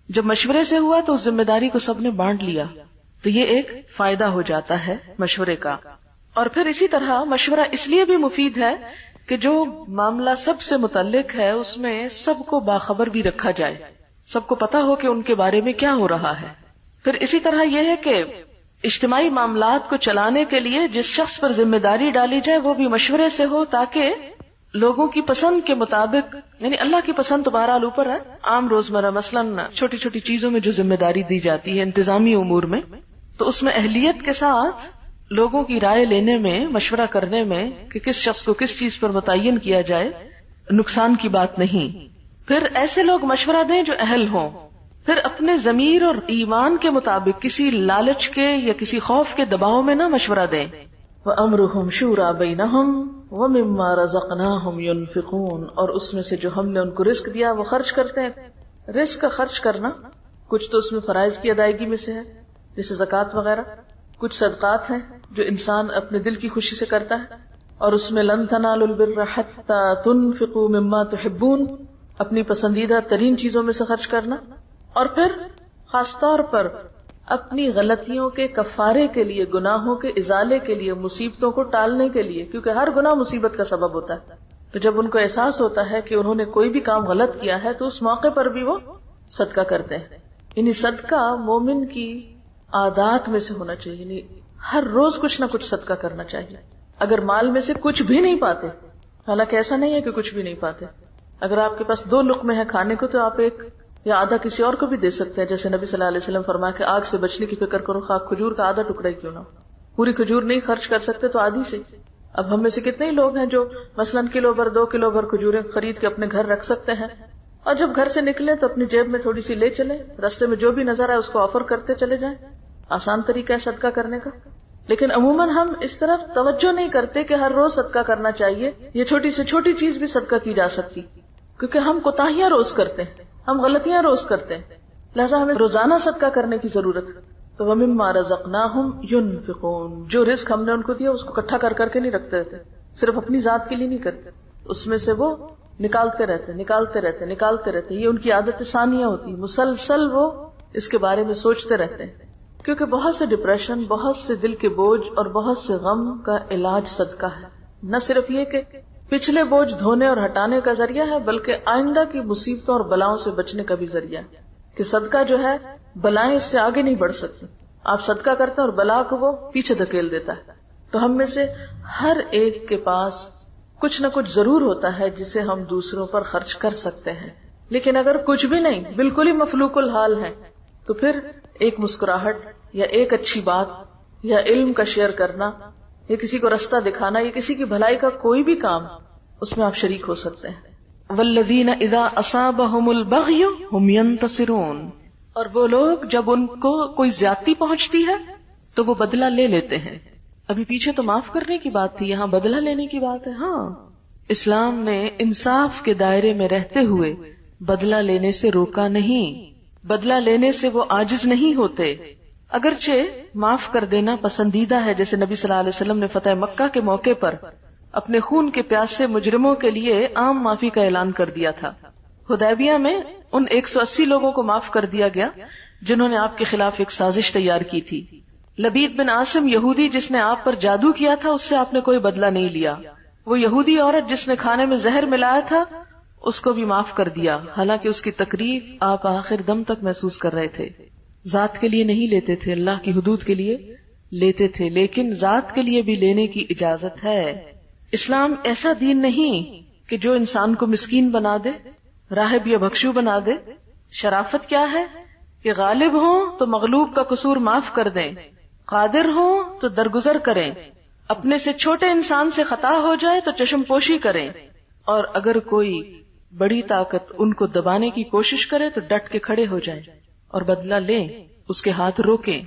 جب مشورے سے ہوا تو اس ذمہ داری کو سب نے بانٹ لیا، تو یہ ایک فائدہ ہو جاتا ہے مشورے کا. اور پھر اسی طرح مشورہ اس لیے بھی مفید ہے کہ جو معاملہ سب سے متعلق ہے اس میں سب کو باخبر بھی رکھا جائے، سب کو پتا ہو کہ ان کے بارے میں کیا ہو رہا ہے. پھر اسی طرح یہ ہے کہ اجتماعی معاملات کو چلانے کے لیے جس شخص پر ذمہ داری ڈالی جائے وہ بھی مشورے سے ہو، تاکہ لوگوں کی پسند کے مطابق، یعنی اللہ کی پسند تو بہرحال اوپر ہے، عام روزمرہ مثلاً چھوٹی چھوٹی چیزوں میں جو ذمہ داری دی جاتی ہے انتظامی امور میں، تو اس میں اہلیت کے ساتھ لوگوں کی رائے لینے میں، مشورہ کرنے میں کہ کس شخص کو کس چیز پر متعین کیا جائے، نقصان کی بات نہیں. پھر ایسے لوگ مشورہ دیں جو اہل ہوں. پھر اپنے ضمیر اور ایمان کے مطابق کسی لالچ کے یا کسی خوف کے دباؤ میں نہ مشورہ دیں. وَأَمْرُهُمْ شُورَى بَيْنَهُمْ وَمِمَّا رَزَقْنَاهُمْ يُنْفِقُونَ، اور اس میں سے جو ہم نے ان کو رزق دیا وہ خرچ کرتے ہیں. رزق کا خرچ کرنا کچھ تو اس میں فرائض کی ادائیگی میں سے ہے جیسے زکوٰۃ وغیرہ، کچھ صدقات ہیں جو انسان اپنے دل کی خوشی سے کرتا ہے، اور اس میں لن تنالوا البر حتى تنفقوا مما تحبون، اپنی پسندیدہ ترین چیزوں میں سے خرچ کرنا. اور پھر خاص طور پر اپنی غلطیوں کے کفارے کے لیے، گناہوں کے ازالے کے لیے، مصیبتوں کو ٹالنے کے لیے، کیونکہ ہر گناہ مصیبت کا سبب ہوتا ہے. تو جب ان کو احساس ہوتا ہے کہ انہوں نے کوئی بھی کام غلط کیا ہے تو اس موقع پر بھی وہ صدقہ کرتے ہیں. یعنی صدقہ مومن کی عادات میں سے ہونا چاہیے، یعنی ہر روز کچھ نہ کچھ صدقہ کرنا چاہیے. اگر مال میں سے کچھ بھی نہیں پاتے، حالانکہ ایسا نہیں ہے کہ کچھ بھی نہیں پاتے، اگر آپ کے پاس 2 لقمے ہیں کھانے کو تو آپ ایک یا آدھا کسی اور کو بھی دے سکتے ہیں. جیسے نبی صلی اللہ علیہ وسلم فرمایا کہ آگ سے بچنے کی فکر کرو، خاک کھجور کا آدھا ٹکڑا ہی کیوں نہ ہو. پوری کھجور نہیں خرچ کر سکتے تو آدھی سے. اب ہم میں سے کتنے ہی لوگ ہیں جو مثلاً کلو بھر 2 کلو بھر کھجوریں خرید کے اپنے گھر رکھ سکتے ہیں، اور جب گھر سے نکلے تو اپنی جیب میں تھوڑی سی لے چلے، راستے میں جو بھی نظر آئے اس کو آفر کرتے چلے جائیں. آسان طریقہ ہے صدقہ کرنے کا. لیکن عموماً ہم اس طرف توجہ نہیں کرتے کہ ہر روز صدقہ کرنا چاہیے. یہ چھوٹی سے چھوٹی چیز بھی صدقہ کی جا سکتی، کیونکہ ہم کوتاہیاں روز کرتے ہیں، ہم غلطیاں روز کرتے ہیں، لہذا ہمیں روزانہ صدقہ کرنے کی ضرورت ہے. تو وَمِمَّا رَزَقْنَاهُمْ يُنْفِقُونَ، جو رزق ہم نے ان کو دیا اس کو اکٹھا کر کے نہیں رکھتے رہتے، صرف اپنی ذات کے لیے نہیں کرتے، اس میں سے وہ نکالتے رہتے. یہ ان کی عادت ثانیہ ہوتی، مسلسل وہ اس کے بارے میں سوچتے رہتے ہیں. کیونکہ بہت سے ڈپریشن، بہت سے دل کے بوجھ اور بہت سے غم کا علاج صدقہ ہے. نہ صرف یہ کہ پچھلے بوجھ دھونے اور ہٹانے کا ذریعہ ہے، بلکہ آئندہ کی مصیبتوں اور بلاؤں سے بچنے کا بھی ذریعہ ہے. کہ صدقہ جو ہے بلائیں اس سے آگے نہیں بڑھ سکتی، آپ صدقہ کرتے ہیں اور بلا کو وہ پیچھے دھکیل دیتا ہے. تو ہم میں سے ہر ایک کے پاس کچھ نہ کچھ ضرور ہوتا ہے جسے ہم دوسروں پر خرچ کر سکتے ہیں. لیکن اگر کچھ بھی نہیں، بالکل ہی مفلوق الحال ہے، تو پھر ایک مسکراہٹ یا ایک اچھی بات یا علم کا شیئر کرنا یا کسی کو رستہ دکھانا یا کسی کی بھلائی کا کوئی بھی کام، اس میں آپ شریک ہو سکتے ہیں. والذین اذا اصابہم البغی ہم ینتصرون، اور وہ لوگ جب ان کو کوئی زیادتی پہنچتی ہے تو وہ بدلہ لے لیتے ہیں. ابھی پیچھے تو معاف کرنے کی بات تھی، یہاں بدلہ لینے کی بات ہے. ہاں، اسلام نے انصاف کے دائرے میں رہتے ہوئے بدلہ لینے سے روکا نہیں. بدلہ لینے سے وہ عاجز نہیں ہوتے، اگرچہ معاف کر دینا پسندیدہ ہے. جیسے نبی صلی اللہ علیہ وسلم نے فتح مکہ کے موقع پر اپنے خون کے پیاسے مجرموں کے لیے عام معافی کا اعلان کر دیا تھا. حدیبیہ میں ان 180 لوگوں کو معاف کر دیا گیا جنہوں نے آپ کے خلاف ایک سازش تیار کی تھی. لبید بن عاصم یہودی جس نے آپ پر جادو کیا تھا، اس سے آپ نے کوئی بدلہ نہیں لیا. وہ یہودی عورت جس نے کھانے میں زہر ملایا تھا، اس کو بھی معاف کر دیا، حالانکہ اس کی تکلیف آپ آخر دم تک محسوس کر رہے تھے. ذات کے لیے نہیں لیتے تھے، اللہ کی حدود کے لیے لیتے تھے، لیکن ذات کے لیے بھی لینے کی اجازت ہے. اسلام ایسا دین نہیں کہ جو انسان کو مسکین بنا دے، راہب یا بھکشو بنا دے. شرافت کیا ہے کہ غالب ہوں تو مغلوب کا قصور معاف کر دیں، قادر ہوں تو درگزر کریں، اپنے سے چھوٹے انسان سے خطا ہو جائے تو چشم پوشی کریں، اور اگر کوئی بڑی طاقت ان کو دبانے کی کوشش کرے تو ڈٹ کے کھڑے ہو جائیں اور بدلہ لیں، اس کے ہاتھ روکیں.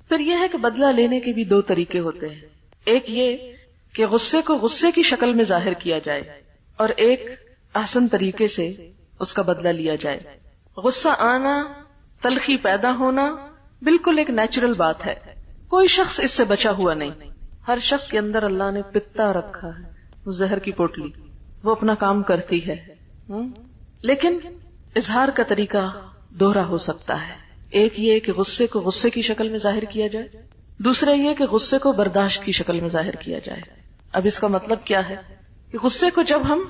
پھر یہ ہے کہ بدلہ لینے کے بھی 2 طریقے ہوتے ہیں. ایک یہ کہ غصے کو غصے کی شکل میں ظاہر کیا جائے، اور ایک احسن طریقے سے اس کا بدلہ لیا جائے. غصہ آنا، تلخی پیدا ہونا بالکل ایک نیچرل بات ہے، کوئی شخص اس سے بچا ہوا نہیں. ہر شخص کے اندر اللہ نے پتا رکھا ہے، وہ زہر کی پوٹلی، وہ اپنا کام کرتی ہے. لیکن اظہار کا طریقہ دوہرا ہو سکتا ہے. ایک یہ کہ غصے کو غصے کی شکل میں ظاہر کیا جائے، دوسرا یہ کہ غصے کو برداشت کی شکل میں ظاہر کیا جائے. اب اس کا مطلب کیا ہے کہ غصے کو جب ہم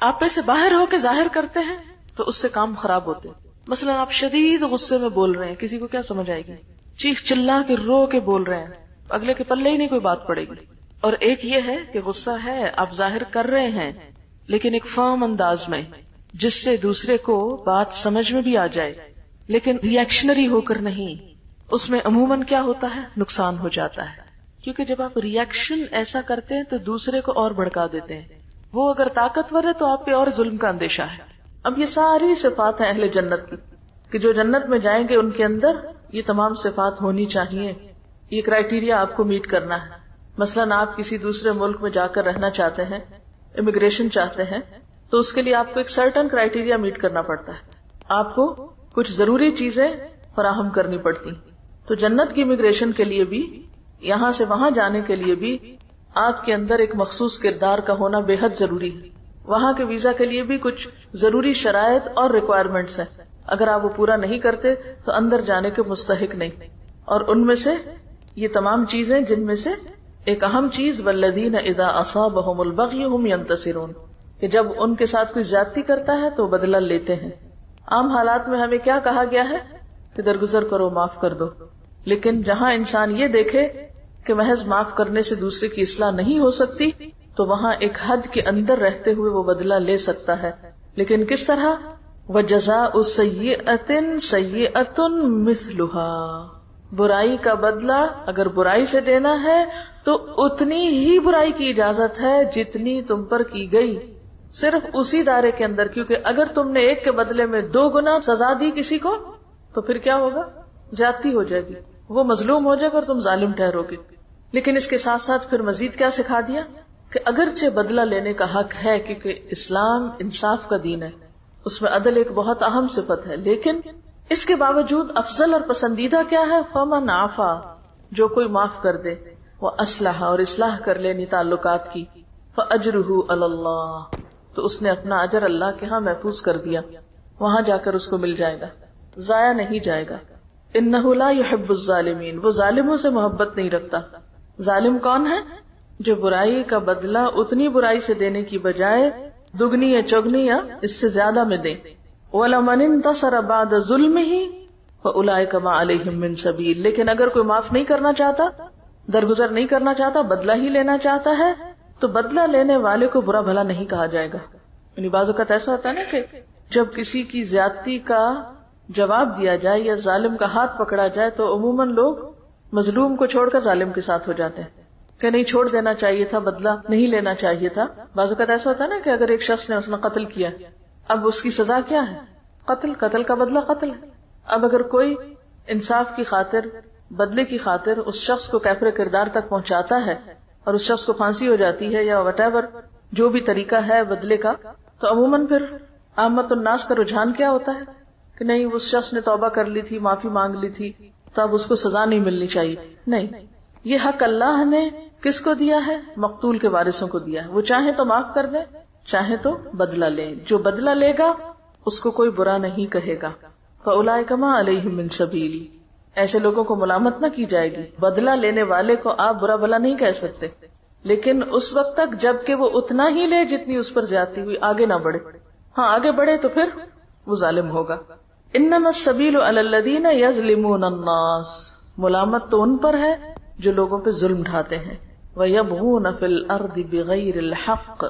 آپے سے باہر ہو کے ظاہر کرتے ہیں تو اس سے کام خراب ہوتے ہیں. مثلا آپ شدید غصے میں بول رہے ہیں, کسی کو کیا سمجھ آئے گی؟ چیخ چلا کے رو کے بول رہے ہیں, اگلے کے پلے ہی نہیں کوئی بات پڑے گی. اور ایک یہ ہے کہ غصہ ہے, آپ ظاہر کر رہے ہیں لیکن ایک فرم انداز میں, جس سے دوسرے کو بات سمجھ میں بھی آ جائے, لیکن ری ایکشنری ہو کر نہیں. اس میں عموماً کیا ہوتا ہے, نقصان ہو جاتا ہے, کیونکہ جب آپ ری ایکشن ایسا کرتے ہیں تو دوسرے کو اور بھڑکا دیتے ہیں. وہ اگر طاقتور ہے تو آپ پہ اور ظلم کا اندیشہ ہے. اب یہ ساری صفات ہیں اہل جنت کی, کہ جو جنت میں جائیں گے ان کے اندر یہ تمام صفات ہونی چاہیے. یہ کرائیٹیریا آپ کو میٹ کرنا ہے. مثلاً آپ کسی دوسرے ملک میں جا کر رہنا چاہتے ہیں, امیگریشن چاہتے ہیں, تو اس کے لیے آپ کو ایک سرٹن کرائیٹیریا میٹ کرنا پڑتا ہے. آپ کو کچھ ضروری چیزیں فراہم کرنی پڑتی. تو جنت کی امیگریشن کے لیے بھی, یہاں سے وہاں جانے کے لیے بھی آپ کے اندر ایک مخصوص کردار کا ہونا بے حد ضروری ہے. وہاں کے ویزا کے لیے بھی کچھ ضروری شرائط اور ریکوائرمنٹس ہیں. اگر آپ وہ پورا نہیں کرتے تو اندر جانے کے مستحق نہیں. اور ان میں سے یہ تمام چیزیں, جن میں سے ایک اہم چیز والذین اذا اصابہم البغی ہم ینتصرون, کہ جب ان کے ساتھ کوئی زیادتی کرتا ہے تو بدلہ لیتے ہیں. عام حالات میں ہمیں کیا کہا گیا ہے کہ درگزر کرو, معاف کر دو. لیکن جہاں انسان یہ دیکھے کہ محض معاف کرنے سے دوسرے کی اصلاح نہیں ہو سکتی, تو وہاں ایک حد کے اندر رہتے ہوئے وہ بدلہ لے سکتا ہے. لیکن کس طرح؟ وَجَزَاءُ سَيِّئَةٍ سَيِّئَةٌ مِثْلُهَا, برائی کا بدلہ اگر برائی سے دینا ہے تو اتنی ہی برائی کی اجازت ہے جتنی تم پر کی گئی, صرف اسی دائرے کے اندر. کیونکہ اگر تم نے ایک کے بدلے میں 2 گنا سزا دی کسی کو تو پھر کیا ہوگا؟ زیادتی ہو جائے گی, وہ مظلوم ہو جائے گا اور تم ظالم ٹھہرو گے. لیکن اس کے ساتھ ساتھ پھر مزید کیا سکھا دیا کہ اگرچہ بدلہ لینے کا حق ہے, کیونکہ اسلام انصاف کا دین ہے, اس میں عدل ایک بہت اہم صفت ہے, لیکن اس کے باوجود افضل اور پسندیدہ کیا ہے؟ فمن عفا, جو کوئی معاف کر دے, وہ اصلح, اور اصلاح کر لے اپنی تعلقات کی, فاجرہ علی اللہ, تو اس نے اپنا اجر اللہ کے ہاں محفوظ کر دیا, وہاں جا کر اس کو مل جائے گا, ضائع نہیں جائے گا. انہ لا یحب الظالمین, وہ ظالموں سے محبت نہیں رکھتا. ظالم کون ہے؟ جو برائی کا بدلہ اتنی برائی سے دینے کی بجائے دگنی یا چگنی یا اس سے زیادہ میں دے. وَلَمَنِ انْتَصَرَ بَعْدَ ظُلْمِهِ فَأُولَئِكَ مَا عَلَيْهِمْ مِنْ سَبِيلٍ, لیکن اگر کوئی معاف نہیں کرنا چاہتا, درگزر نہیں کرنا چاہتا, بدلہ ہی لینا چاہتا ہے, تو بدلہ لینے والے کو برا بھلا نہیں کہا جائے گا. یعنی بعض اوقات ایسا ہوتا ہے نا کہ جب کسی کی زیادتی کا جواب دیا جائے یا ظالم کا ہاتھ پکڑا جائے تو عموماً لوگ مظلوم کو چھوڑ کر ظالم کے ساتھ ہو جاتے ہیں کہ نہیں, چھوڑ دینا چاہیے تھا, بدلہ نہیں لینا چاہیے تھا. بعض اوقات ایسا ہوتا ہے نا کہ اگر ایک شخص نے مثلا قتل کیا, اب اس کی سزا کیا ہے؟ قتل. قتل کا بدلہ قتل ہے. اب اگر کوئی انصاف کی خاطر, بدلے کی خاطر اس شخص کو کیفر کردار تک پہنچاتا ہے اور اس شخص کو پھانسی ہو جاتی ہے یا وٹ ایور جو بھی طریقہ ہے بدلے کا, تو عموماً پھر عامت الناس کا رجحان کیا ہوتا ہے کہ نہیں, اس شخص نے توبہ کر لی تھی, معافی مانگ لی تھی, تو اب اس کو سزا نہیں ملنی چاہیے. نہیں, یہ حق اللہ نے کس کو دیا ہے؟ مقتول کے وارثوں کو دیا ہے. وہ چاہے تو معاف کر دیں, چاہے تو بدلہ لیں. جو بدلہ لے گا اس کو کوئی برا نہیں کہے گا. فَأُولَئِكَ مَا عَلَيْهِمْ مِنْ سَبِيلٍ, ایسے لوگوں کو ملامت نہ کی جائے گی. بدلہ لینے والے کو آپ برا بھلا نہیں کہہ سکتے, لیکن اس وقت تک جب کہ وہ اتنا ہی لے جتنی اس پر زیادتی ہوئی, آگے نہ بڑھے. ہاں آگے بڑھے تو پھر وہ ظالم ہوگا. انما السبیل علی الذین یظلمون الناس, ملامت تو ان پر ہے جو لوگوں پہ ظلم ڈھاتے ہیں. ویبغون فی الارض بغیر الحق,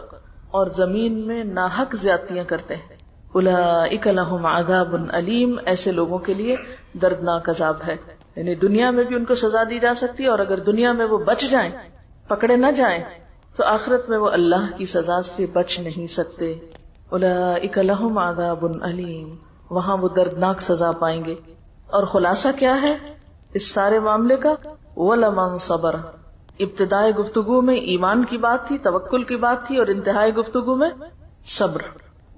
اور زمین میں ناحق زیادتیاں کرتے ہیں. اولئک لہم عذاب علیم, ایسے لوگوں کے لیے دردناک عذاب ہے. یعنی دنیا میں بھی ان کو سزا دی جا سکتی ہے, اور اگر دنیا میں وہ بچ جائیں, پکڑے نہ جائیں, تو آخرت میں وہ اللہ کی سزا سے بچ نہیں سکتے. اولئک لہم عذاب علیم, وہاں وہ دردناک سزا پائیں گے. اور خلاصہ کیا ہے اس سارے معاملے کا؟ وَلَمَنْ صَبَرَ, ابتدائے گفتگو میں ایمان کی بات تھی, توکل کی بات تھی, اور انتہائی گفتگو میں صبر.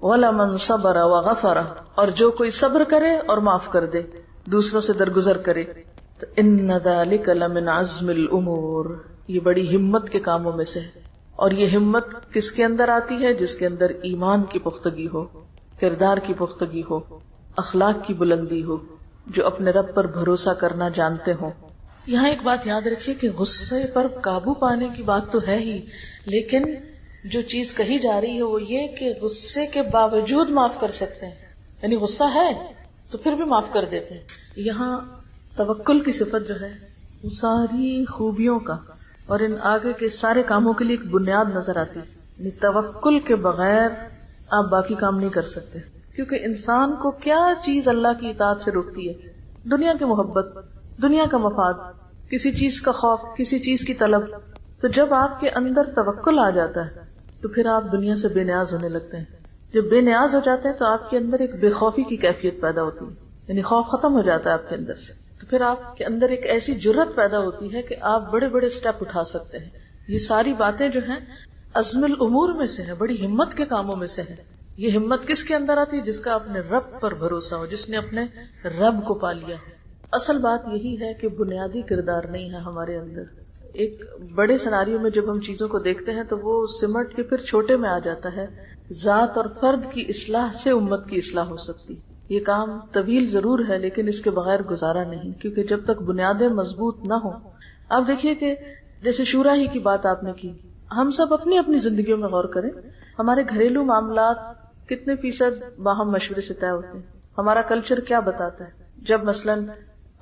وَلَمَنْ صَبَرَ وَغَفَرَ, اور جو کوئی صبر کرے اور معاف کر دے, دوسروں سے درگزر کرے, تو إِنَّ ذَلِكَ لَمِنْ عَزْمِ الْأُمُورِ, یہ بڑی ہمت کے کاموں میں سے ہے. اور یہ ہمت کس کے اندر آتی ہے؟ جس کے اندر ایمان کی پختگی ہو, کردار کی پختگی ہو, اخلاق کی بلندی ہو, جو اپنے رب پر بھروسہ کرنا جانتے ہوں. یہاں ایک بات یاد رکھیے کہ غصے پر قابو پانے کی بات تو ہے ہی، لیکن جو چیز کہی جا رہی ہے وہ یہ کہ غصے کے باوجود معاف کر سکتے ہیں، یعنی غصہ ہے تو پھر بھی معاف کر دیتے ہیں۔ یہاں توکل کی صفت جو ہے وہ ساری خوبیوں کا اور ان آگے کے سارے کاموں کے لیے ایک بنیاد نظر آتی ہے، یعنی توکل کے بغیر آپ باقی کام نہیں کر سکتے، کیونکہ انسان کو کیا چیز اللہ کی اطاعت سے روکتی ہے؟ دنیا کی محبت، دنیا کا مفاد، کسی چیز کا خوف، کسی چیز کی طلب۔ تو جب آپ کے اندر توکل آ جاتا ہے تو پھر آپ دنیا سے بے نیاز ہونے لگتے ہیں۔ جب بے نیاز ہو جاتے ہیں تو آپ کے اندر ایک بے خوفی کی کیفیت پیدا ہوتی ہے، یعنی خوف ختم ہو جاتا ہے آپ کے اندر سے، تو پھر آپ کے اندر ایک ایسی جرأت پیدا ہوتی ہے کہ آپ بڑے بڑے سٹیپ اٹھا سکتے ہیں۔ یہ ساری باتیں جو ہیں عزم الامور میں سے ہیں، بڑی ہمت کے کاموں میں سے ہیں۔ یہ ہمت کس کے اندر آتی ہے؟ جس کا اپنے رب پر بھروسہ ہو، جس نے اپنے رب کو پا لیا ہو۔ اصل بات یہی ہے کہ بنیادی کردار نہیں ہے ہمارے اندر۔ ایک بڑے سیناریو میں جب ہم چیزوں کو دیکھتے ہیں تو وہ سمٹ کے پھر چھوٹے میں آ جاتا ہے۔ ذات اور فرد کی اصلاح سے امت کی اصلاح ہو سکتی۔ یہ کام طویل ضرور ہے لیکن اس کے بغیر گزارا نہیں، کیونکہ جب تک بنیادیں مضبوط نہ ہوں۔ آپ دیکھیے کہ جیسے شورا ہی کی بات آپ نے کی، ہم سب اپنی اپنی زندگیوں میں غور کریں، ہمارے گھریلو معاملات کتنے فیصد باہم مشورے سے طے ہوتے ہیں؟ ہمارا کلچر کیا بتاتا ہے؟ جب مثلاً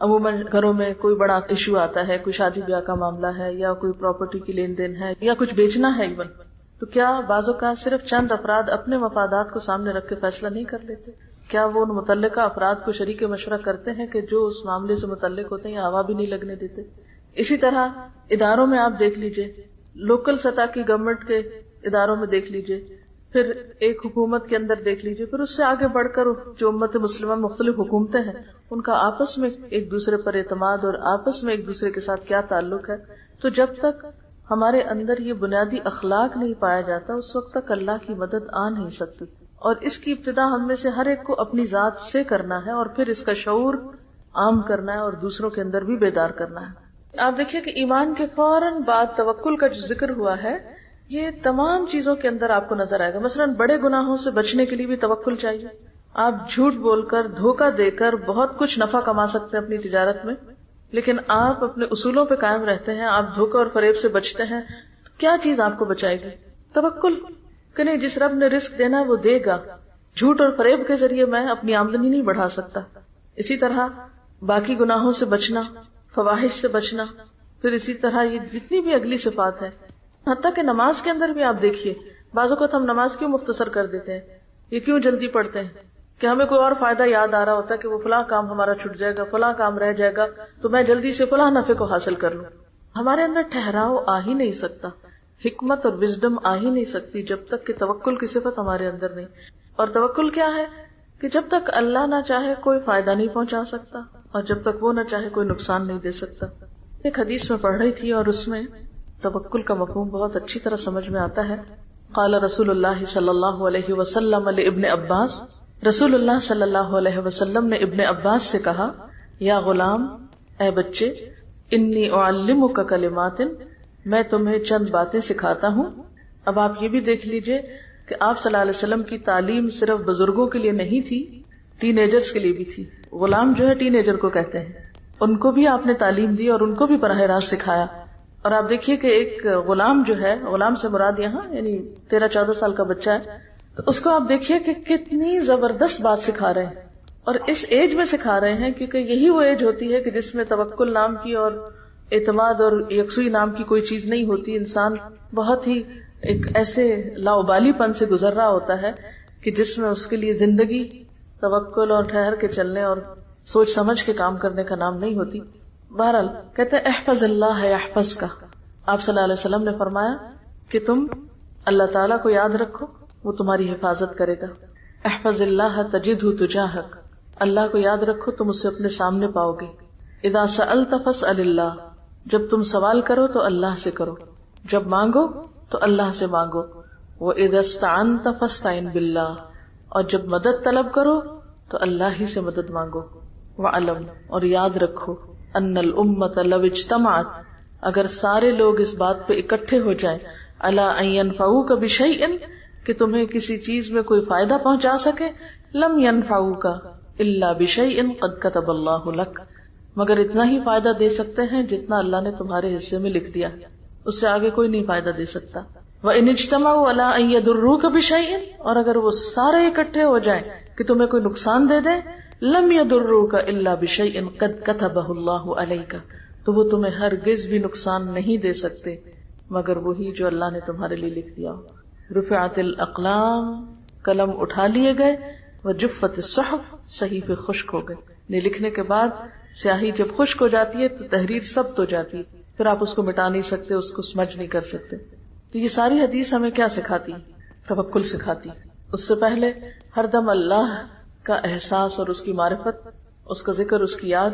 عموماً گھروں میں کوئی بڑا ایشو آتا ہے، کوئی شادی بیاہ کا معاملہ ہے یا کوئی پراپرٹی کی لین دین ہے یا کچھ بیچنا ہے ایون، تو کیا بعض اوقات صرف چند افراد اپنے مفادات کو سامنے رکھ کے فیصلہ نہیں کر لیتے؟ کیا وہ ان متعلقہ افراد کو شریک مشورہ کرتے ہیں کہ جو اس معاملے سے متعلق ہوتے ہیں یا ہوا بھی نہیں لگنے دیتے؟ اسی طرح اداروں میں آپ دیکھ لیجئے، لوکل سطح کی گورنمنٹ کے اداروں میں دیکھ لیجئے، پھر ایک حکومت کے اندر دیکھ لیجئے، پھر اس سے آگے بڑھ کر جو امت مسلمہ مختلف حکومتیں ہیں ان کا آپس میں ایک دوسرے پر اعتماد اور آپس میں ایک دوسرے کے ساتھ کیا تعلق ہے۔ تو جب تک ہمارے اندر یہ بنیادی اخلاق نہیں پایا جاتا اس وقت تک اللہ کی مدد آ نہیں سکتی، اور اس کی ابتدا ہم میں سے ہر ایک کو اپنی ذات سے کرنا ہے اور پھر اس کا شعور عام کرنا ہے اور دوسروں کے اندر بھی بیدار کرنا ہے۔ آپ دیکھیے کہ ایمان کے فوراً بعد توکل کا جو ذکر ہوا ہے یہ تمام چیزوں کے اندر آپ کو نظر آئے گا۔ مثلاً بڑے گناہوں سے بچنے کے لیے بھی توکل چاہیے۔ آپ جھوٹ بول کر، دھوکہ دے کر بہت کچھ نفع کما سکتے ہیں اپنی تجارت میں، لیکن آپ اپنے اصولوں پہ قائم رہتے ہیں، آپ دھوکہ اور فریب سے بچتے ہیں، کیا چیز آپ کو بچائے گی؟ توکل کہ نہیں، جس رب نے رزق دینا ہے وہ دے گا۔ جھوٹ اور فریب کے ذریعے میں اپنی آمدنی نہیں بڑھا سکتا۔ اسی طرح باقی گناہوں سے بچنا، فواحش سے بچنا، پھر اسی طرح یہ جتنی بھی اگلی صفات ہے، حتیٰ کہ نماز کے اندر بھی آپ دیکھیے، بعض اوقات ہم نماز کیوں مختصر کر دیتے ہیں، یہ کیوں جلدی پڑھتے ہیں کہ ہمیں کوئی اور فائدہ یاد آ رہا ہوتا ہے کہ وہ فلاں کام ہمارا چھٹ جائے گا، فلاں کام رہ جائے گا تو میں جلدی سے فلاں نفع کو حاصل کر لوں۔ ہمارے اندر ٹھہراؤ آ ہی نہیں سکتا، حکمت اور وزڈم آ ہی نہیں سکتی جب تک کہ توکل کی صفت ہمارے اندر نہیں۔ اور توکل کیا ہے کہ جب تک اللہ نہ چاہے کوئی فائدہ نہیں پہنچا سکتا، اور جب تک وہ نہ چاہے کوئی نقصان نہیں دے سکتا۔ ایک حدیث میں پڑھ رہی تھی اور اس میں توکل کا مفہوم بہت اچھی طرح سمجھ میں آتا ہے۔ قال رسول اللہ صلی اللہ علیہ وسلم لابن عباس، رسول اللہ صلی اللہ علیہ وسلم نے ابن عباس سے کہا، یا غلام، اے بچے، انی اعلمک کلمات، میں تمہیں چند باتیں سکھاتا ہوں۔ اب آپ یہ بھی دیکھ لیجئے کہ آپ صلی اللہ علیہ وسلم کی تعلیم صرف بزرگوں کے لیے نہیں تھی، ٹین ایجرز کے لیے بھی تھی۔ غلام جو ہے ٹین ایجر کو کہتے ہیں، ان کو بھی آپ نے تعلیم دی اور ان کو بھی براہ راست سکھایا۔ اور آپ دیکھیے کہ ایک غلام جو ہے، غلام سے مراد یہاں یعنی 13-14 سال کا بچہ ہے، تو اس کو آپ دیکھیے کہ کتنی زبردست بات سکھا رہے ہیں، اور اس ایج میں سکھا رہے ہیں کیونکہ یہی وہ ایج ہوتی ہے کہ جس میں توکل نام کی اور اعتماد اور یکسوئی نام کی کوئی چیز نہیں ہوتی۔ انسان بہت ہی ایک ایسے لاؤبالی پن سے گزر رہا ہوتا ہے کہ جس میں اس کے لیے زندگی توکل اور ٹھہر کے چلنے اور سوچ سمجھ کے کام کرنے کا نام نہیں ہوتی۔ بہرحال کہتے ہیں احفظ اللہ یحفظ کا، آپ صلی اللہ علیہ وسلم نے فرمایا کہ تم اللہ تعالیٰ کو یاد رکھو، وہ تمہاری حفاظت کرے گا۔ احفظ اللہ تجدہ تجاہک، اللہ کو یاد رکھو تم اسے اپنے سامنے پاؤ گے۔ اذا سألت فاسأل اللہ، جب تم سوال کرو تو اللہ سے کرو، جب مانگو تو اللہ سے مانگو۔ وَإِذَا اسْتَعَنْتَ فَاسْتَعِنْ بِاللَّهِ، اور جب مدد طلب کرو تو اللہ ہی سے مدد مانگو۔ وَعَلَمْ، اور یاد رکھو، أَنَّ الْأُمَّةَ لَوْ اجْتَمَعَتْ، اگر سارے لوگ اس بات پہ اکٹھے ہو جائیں، عَلَىٰ أَن يَنْفَعُوكَ بِشَيْءٍ، کہ تمہیں کسی چیز میں کوئی فائدہ پہنچا سکے، لَمْ يَنْفَعُوكَ إِلَّا بِشَيْءٍ قَدْ كَتَبَ اللَّهُ لَكَ، مگر اتنا ہی فائدہ دے سکتے ہیں جتنا اللہ نے تمہارے حصے میں لکھ دیا، اس سے آگے کوئی نہیں فائدہ دے سکتا۔ وَإِنِ اجْتَمَعُوا عَلَىٰ أَن يَضُرُّوكَ بِشَيْءٍ، اور اگر وہ سارے اکٹھے ہو جائیں کہ تمہیں کوئی نقصان دے دیں، لَمْ يَضُرُّوكَ إِلَّا بِشَيْءٍ قَدْ كَتَبَهُ اللَّهُ عَلَيْكَ، تو وہ تمہیں ہرگز بھی نقصان نہیں دے سکتے مگر وہی جو اللہ نے تمہارے لیے لکھ دیا ہو۔ رفعت الاقلام، قلم اٹھا لیے گئے، وجفت الصحف، صحیفے خشک ہو گئے۔ لکھنے کے بعد سیاہی جب خشک ہو جاتی ہے تو تحریر سخت ہو جاتی ہے، پھر آپ اس کو مٹا نہیں سکتے، اس کو سمجھ نہیں کر سکتے۔ تو یہ ساری حدیث ہمیں کیا سکھاتی؟ توکل سکھاتی۔ اس سے پہلے ہر دم اللہ کا احساس اور اس کی معرفت، اس کا ذکر، اس کی یاد،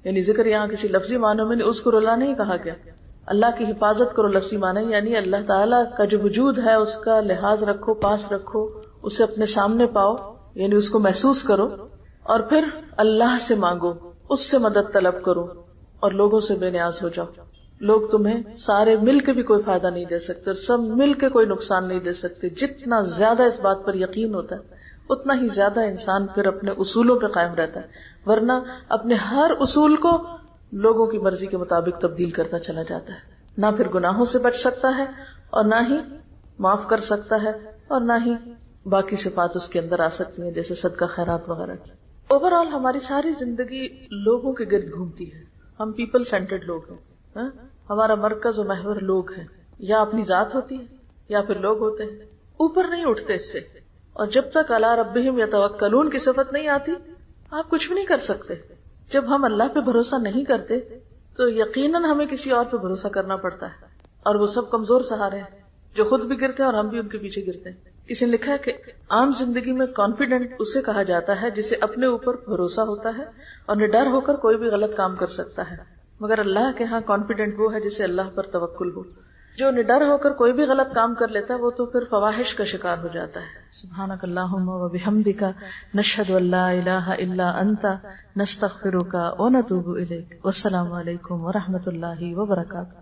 یعنی ذکر یہاں کسی لفظی معنوں میں نہیں، اذکر اللہ نہیں کہا گیا، اللہ کی حفاظت کرو لفظی معنی، یعنی اللہ تعالیٰ کا جو وجود ہے اس کا لحاظ رکھو، پاس رکھو، اسے اپنے سامنے پاؤ، یعنی اس کو محسوس کرو، اور پھر اللہ سے مانگو، اس سے مدد طلب کرو، اور لوگوں سے بے نیاز ہو جاؤ۔ لوگ تمہیں سارے مل کے بھی کوئی فائدہ نہیں دے سکتے، اور سب مل کے کوئی نقصان نہیں دے سکتے۔ جتنا زیادہ اس بات پر یقین ہوتا ہے اتنا ہی زیادہ انسان پھر اپنے اصولوں پہ قائم رہتا ہے، ورنہ اپنے ہر اصول کو لوگوں کی مرضی کے مطابق تبدیل کرتا چلا جاتا ہے، نہ پھر گناہوں سے بچ سکتا ہے، اور نہ ہی معاف کر سکتا ہے، اور نہ ہی باقی صفات اس کے اندر آ سکتی ہیں جیسے صدقہ خیرات وغیرہ کی۔ اوور آل ہماری ساری زندگی لوگوں کے گرد گھومتی ہے، ہم پیپل سینٹرڈ لوگ ہیں، ہمارا مرکز و محور لوگ ہیں، یا اپنی ذات ہوتی ہے یا پھر لوگ ہوتے ہیں، اوپر نہیں اٹھتے اس سے۔ اور جب تک علی ربہم یتوکلون کی صفت نہیں آتی آپ کچھ بھی نہیں کر سکتے۔ جب ہم اللہ پہ بھروسہ نہیں کرتے تو یقیناً ہمیں کسی اور پہ بھروسہ کرنا پڑتا ہے، اور وہ سب کمزور سہارے ہیں جو خود بھی گرتے ہیں اور ہم بھی ان کے پیچھے گرتے ہیں۔ اس نے لکھا ہے کہ عام زندگی میں کانفیڈنٹ اسے کہا جاتا ہے جسے اپنے اوپر بھروسہ ہوتا ہے اور نڈر ہو کر کوئی بھی غلط کام کر سکتا ہے، مگر اللہ کے ہاں کانفیڈنٹ وہ ہے جسے اللہ پر توکل ہو۔ جو نڈر ہو کر کوئی بھی غلط کام کر لیتا ہے وہ تو پھر فواحش کا شکار ہو جاتا ہے۔ سبحانک اللہم و بحمدک، نشہد ان لا الہ الا انت، نستغفرک و نتوب الیک۔ والسلام علیکم و رحمۃ اللہ وبرکاتہ۔